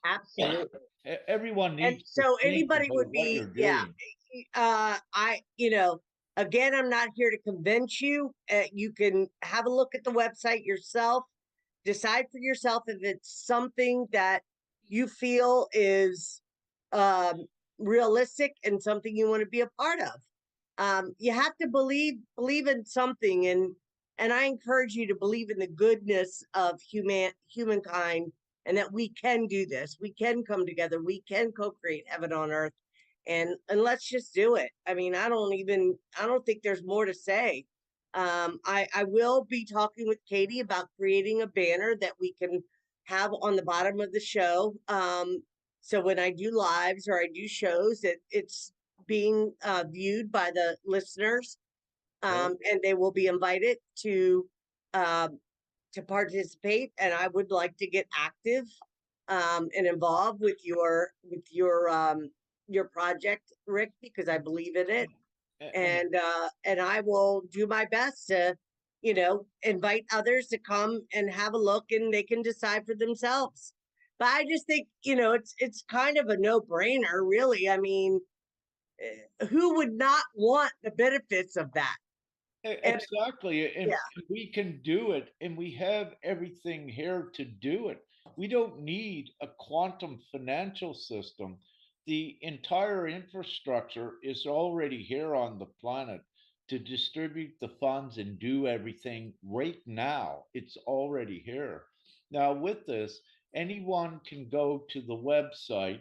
absolutely. Everyone And needs to so think anybody about would what be, you're yeah. doing. Again, I'm not here to convince you. You can have a look at the website yourself, decide for yourself if it's something that you feel is um, realistic and something you want to be a part of. You have to believe in something, and I encourage you to believe in the goodness of humankind, and that we can do this. We can come together. We can co-create heaven on earth, and let's just do it. I mean, I don't think there's more to say. I will be talking with Katie about creating a banner that we can have on the bottom of the show. So when I do lives or I do shows, it's being viewed by the listeners, and they will be invited um, to participate. And I would like to get active and involved with your project, Rick, because I believe in it, And and I will do my best to, invite others to come and have a look, and they can decide for themselves. But I just think, it's kind of a no-brainer, really. I mean, who would not want the benefits of that? And Exactly. yeah, And we can do it, and we have everything here to do it. We don't need a quantum financial system. The entire infrastructure is already here on the planet to distribute the funds and do everything right now. It's already here. Now, with this, anyone can go to the website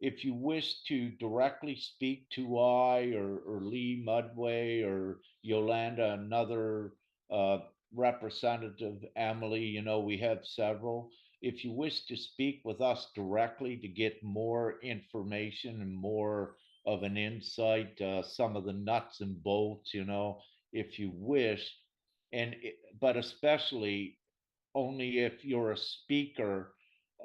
if you wish to directly speak to or Lee Mudway or Yolanda, another uh, representative, Emily, we have several. If you wish to speak with us directly to get more information and more of an insight, some of the nuts and bolts, if you wish, but especially only if you're a speaker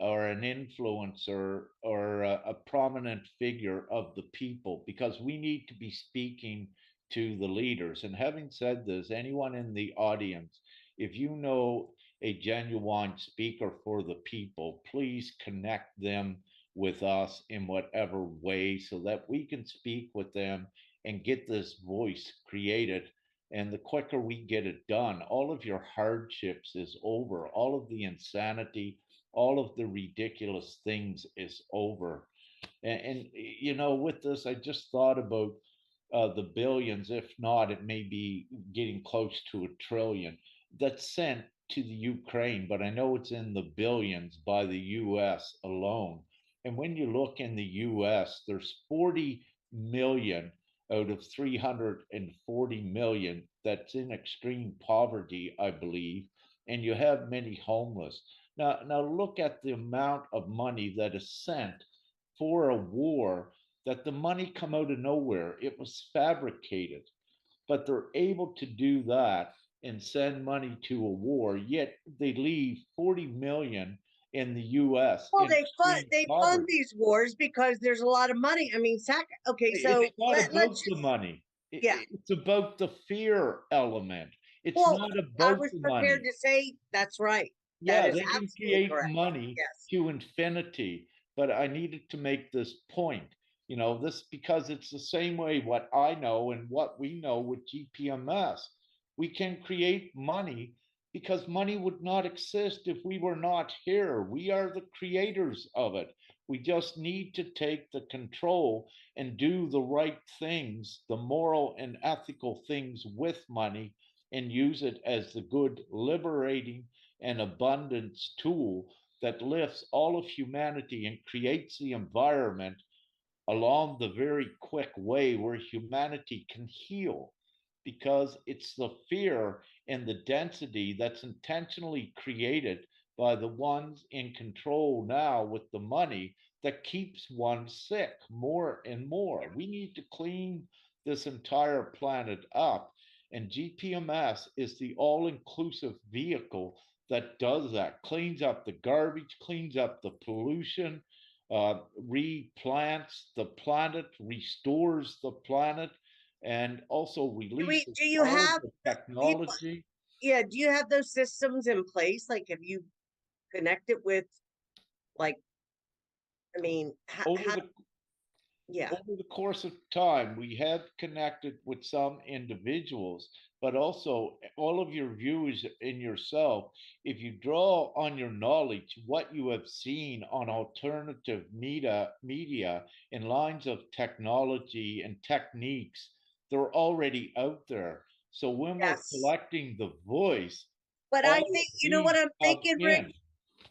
or an influencer or a prominent figure of the people, because we need to be speaking to the leaders. And having said this, anyone in the audience, if you know a genuine speaker for the people, please connect them with us in whatever way so that we can speak with them and get this voice created. And the quicker we get it done, all of your hardships is over, all of the insanity, all of the ridiculous things is over. And with this, I just thought about the billions. If not, it may be getting close to a trillion that's sent to the Ukraine, but I know it's in the billions by the US alone. And when you look in the US, there's 40 million out of 340 million that's in extreme poverty, I believe, and you have many homeless. Now look at the amount of money that is sent for a war, that the money come out of nowhere. It was fabricated, but they're able to do that and send money to a war, yet they leave 40 million in the US well, in extreme they fund poverty. these wars because there's a lot of money. I mean, okay, It's so not let's about the just, money. yeah. It's about the fear element. It's Well, not I about was the prepared money. to say that's right. That Yeah, is they can absolutely create correct. money Yes. to infinity, but I needed to make this point. This because it's the same way what I know and what we know with GPMS. We can create money because money would not exist if we were not here. We are the creators of it. We just need to take the control and do the right things, the moral and ethical things with money, and use it as the good liberating and abundance tool that lifts all of humanity and creates the environment along the very quick way where humanity can heal, because it's the fear and the density that's intentionally created by the ones in control now with the money that keeps one sick more and more. We need to clean this entire planet up, and GPMS is the all inclusive vehicle that does that, cleans up the garbage, cleans up the pollution, replants the planet, restores the planet, and also releases Do you all of have the people? technology. Yeah. Do you have those systems in place? Like, have you connected with, like, I mean, Over the yeah. over the course of time, we have connected with some individuals, but also all of your viewers in yourself. If you draw on your knowledge, what you have seen on alternative media in lines of technology and techniques, they're already out there. So when we're Yes. collecting the voice, But I all think, of you know what these I'm come thinking, Rick? in.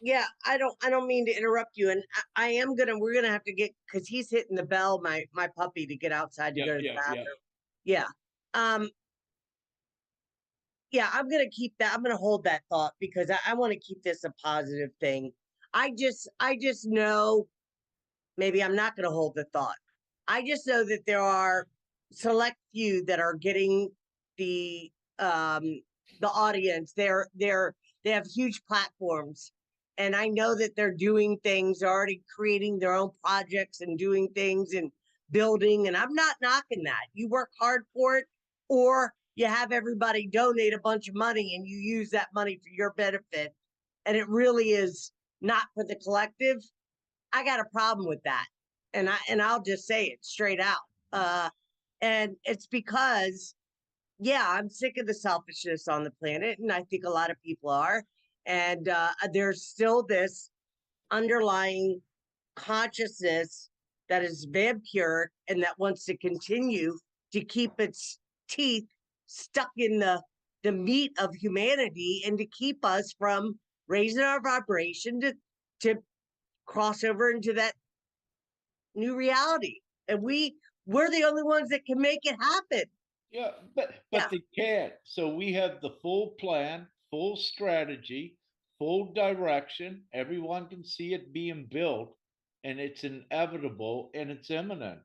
Yeah, I don't mean to interrupt you. And we're gonna have to get, because he's hitting the bell, my puppy, to get outside to Yep, go to the yep, yep. bathroom. Yeah. Um, yeah, I'm gonna hold that thought, because I want to keep this a positive thing. I just know, maybe I'm not gonna hold the thought. I just know that there are select few that are getting the um the audience. They have huge platforms, and I know that they're doing things, they're already creating their own projects and doing things and building, and I'm not knocking that. You work hard for it, or you have everybody donate a bunch of money and you use that money for your benefit, and it really is not for the collective. I got a problem with that. And I'll just say it straight out. And it's because, yeah, I'm sick of the selfishness on the planet, and I think a lot of people are. And there's still this underlying consciousness that is vampiric and that wants to continue to keep its teeth stuck in the meat of humanity, and to keep us from raising our vibration to cross over into that new reality. And we're the only ones that can make it happen. Yeah, Yeah. but they can't. So we have the full plan, full strategy, full direction. Everyone can see it being built, and it's inevitable and it's imminent.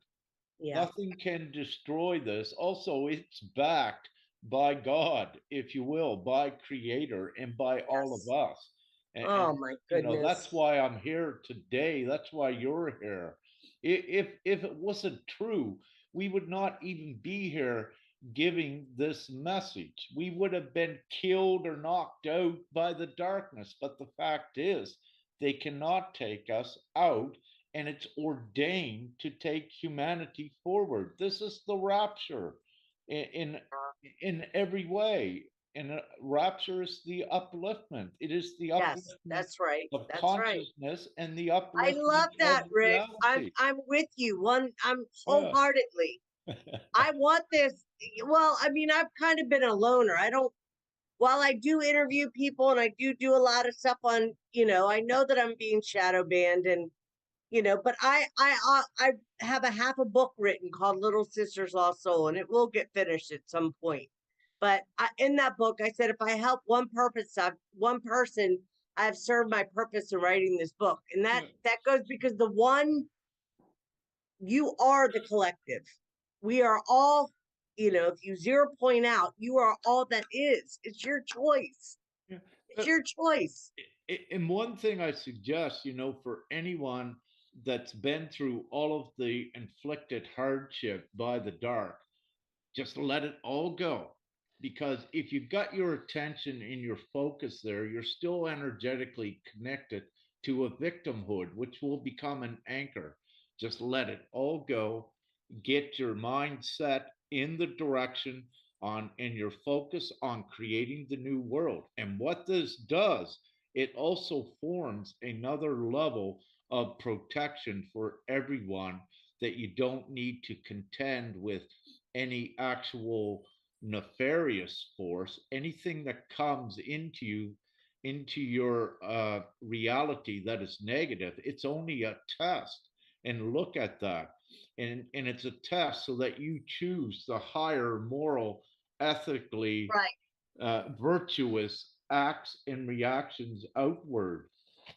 Yeah. Nothing can destroy this. Also, it's backed by God, if you will, by Creator and by all of Yes. us. And Oh my that's goodness. why I'm here today. That's why you're here. If it wasn't true, we would not even be here giving this message. We would have been killed or knocked out by the darkness. But the fact is, they cannot take us out, and it's ordained to take humanity forward. This is the rapture in in every way. And rapture is the upliftment. It is the Yes, upliftment that's right. of That's right. consciousness and the I upliftment love of that, Rick. I'm reality. I'm with you. I'm Yeah. wholeheartedly. I want this. Well, I mean, I've kind of been a loner. I don't, while I do interview people and I do a lot of stuff on, I know that I'm being shadow banned, and but I have a half a book written called Little Sisters Lost Soul, and it will get finished at some point. But in that book, I said if I help one person, I've served my purpose in writing this book, and that Yeah. that goes because the one, you are the collective. We are all, if you 0 point out, you are all that is. It's your choice. Yeah. It's Uh, your choice. And one thing I suggest, for anyone that's been through all of the inflicted hardship by the dark, just let it all go. Because if you've got your attention and your focus there, you're still energetically connected to a victimhood, which will become an anchor. Just let it all go. Get your mind set in the direction on and your focus on creating the new world. And what this does, it also forms another level of protection for everyone, that you don't need to contend with any actual nefarious force. Anything that comes into your reality that is negative, it's only a test. And look at that. And it's a test so that you choose the higher moral, ethically Right. virtuous acts and reactions outward,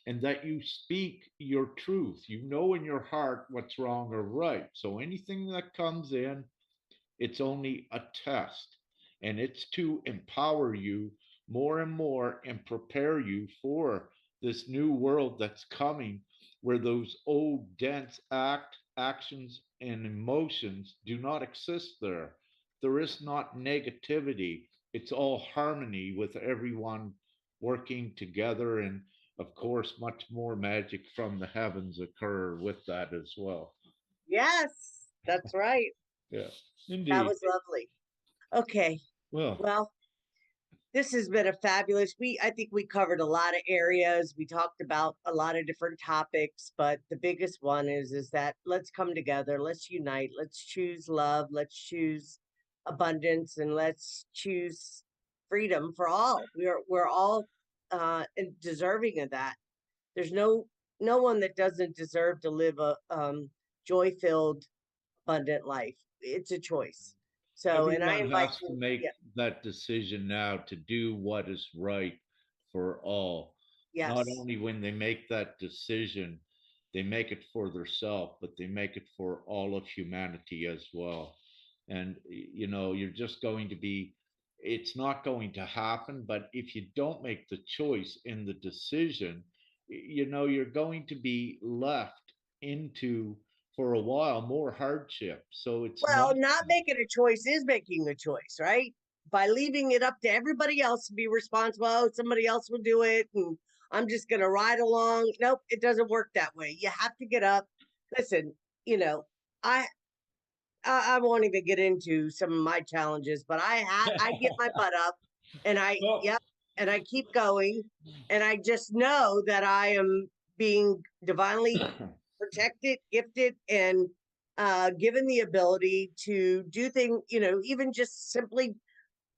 and that you speak your truth. You know in your heart what's wrong or right. So anything that comes in, it's only a test, and it's to empower you more and more and prepare you for this new world that's coming, where those old dense actions and emotions do not exist there. There is not negativity. It's all harmony with everyone working together, and of course much more magic from the heavens occur with that as well. Yes, that's right. Yeah, That indeed. was lovely. Okay. Well, Well, this has been a fabulous. I think we covered a lot of areas. We talked about a lot of different topics, but the biggest one is that let's come together, let's unite, let's choose love, let's choose abundance, and let's choose freedom for all. We're all deserving of that. There's no one that doesn't deserve to live a joy-filled, abundant life. It's a choice. So, and I everyone invite has to you. make Yeah. that decision now to do what is right for all. Not Yes. only when they make that decision, they make it for themselves, but they make it for all of humanity as well. And, you're just going to be, it's not going to happen. But if you don't make the choice in the decision, you're going to be left into, for a while, more hardship. So it's not. Well, not making a choice is making a choice, right? by leaving it up to everybody else to be responsible. Oh, somebody else will do it, and I'm just going to ride along. Nope, it doesn't work that way. You have to get up. Listen, you know, I I won't even get into some of my challenges, but I get my butt up, and Well, yep, and I keep going, and I just know that I am being divinely protected, gifted, and given the ability to do things. You know, even just simply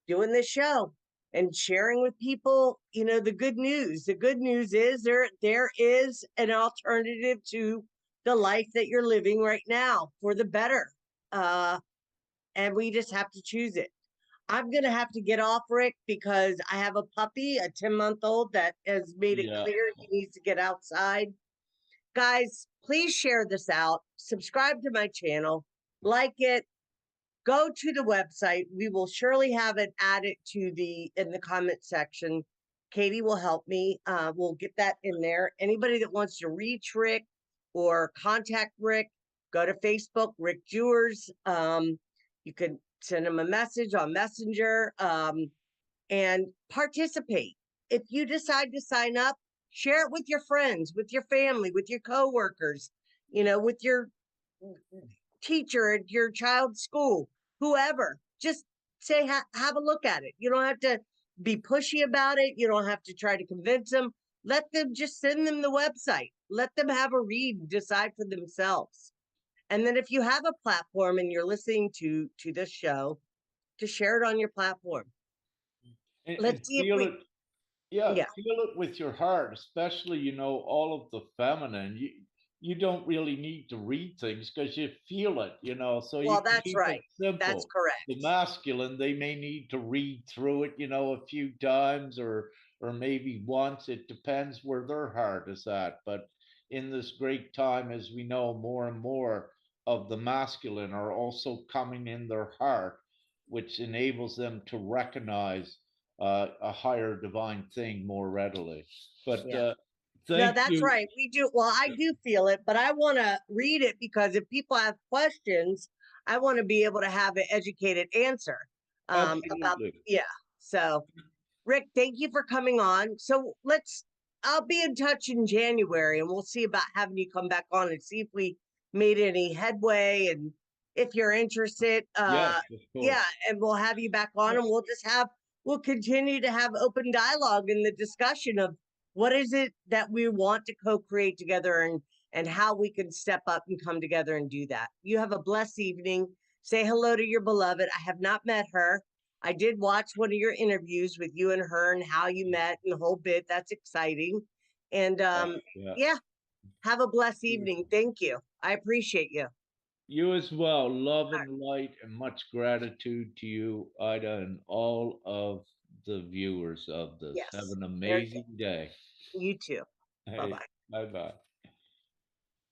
doing this show and sharing with people. You know, the good news. The good news is there is an alternative to the life that you're living right now for the better. Uh, and we just have to choose it. I'm going to have to get off, Rick, because I have a puppy, a 10-month-old, that has made it yeah. clear he needs to get outside. Guys, please share this out. Subscribe to my channel, like it, go to the website. We will surely have it added to in the comment section. Katie will help me. We'll get that in there. Anybody that wants to reach Rick or contact Rick, go to Facebook, Rick Jewers. You can send him a message on Messenger, and participate. If you decide to sign up, share it with your friends, with your family, with your coworkers, you know, with your teacher at your child's school, whoever. Just say, have a look at it. You don't have to be pushy about it. You don't have to try to convince them. Let them, just send them the website. Let them have a read and decide for themselves. And then if you have a platform and you're listening to this show, to share it on your platform. And Let's see if feel we, it. Yeah, yeah. feel it with your heart, especially, all of the feminine. You don't really need to read things because you feel it, so you Well, can that's keep it right. That's simple. The correct. masculine, they may need to read through it, a few times or maybe once. It depends where their heart is at. But in this great time, as we know, more and more of the masculine are also coming in their heart, which enables them to recognize a higher divine thing more readily. But Yeah. No, thank that's you. right. We do. Well, I do feel it, but I want to read it because if people have questions, I want to be able to have an educated answer about, Absolutely. yeah. So, Rick, thank you for coming on. So I'll be in touch in January, and we'll see about having you come back on and see if we made any headway. And if you're interested, Yes, of yeah, course. and we'll have you back on, and we'll continue to have open dialogue in the discussion of what is it that we want to co-create together, and how we can step up and come together and do that. You have a blessed evening. Say hello to your beloved. I have not met her. I did watch one of your interviews with you and her and how you met and the whole bit. That's exciting. And Yeah. yeah, have a blessed evening. Thank you. I appreciate you. You as well. Love and light and much gratitude to you, Ida, and all of the viewers of this. Have Yes. an Very good. amazing day. You too. Bye Hey, bye. bye bye.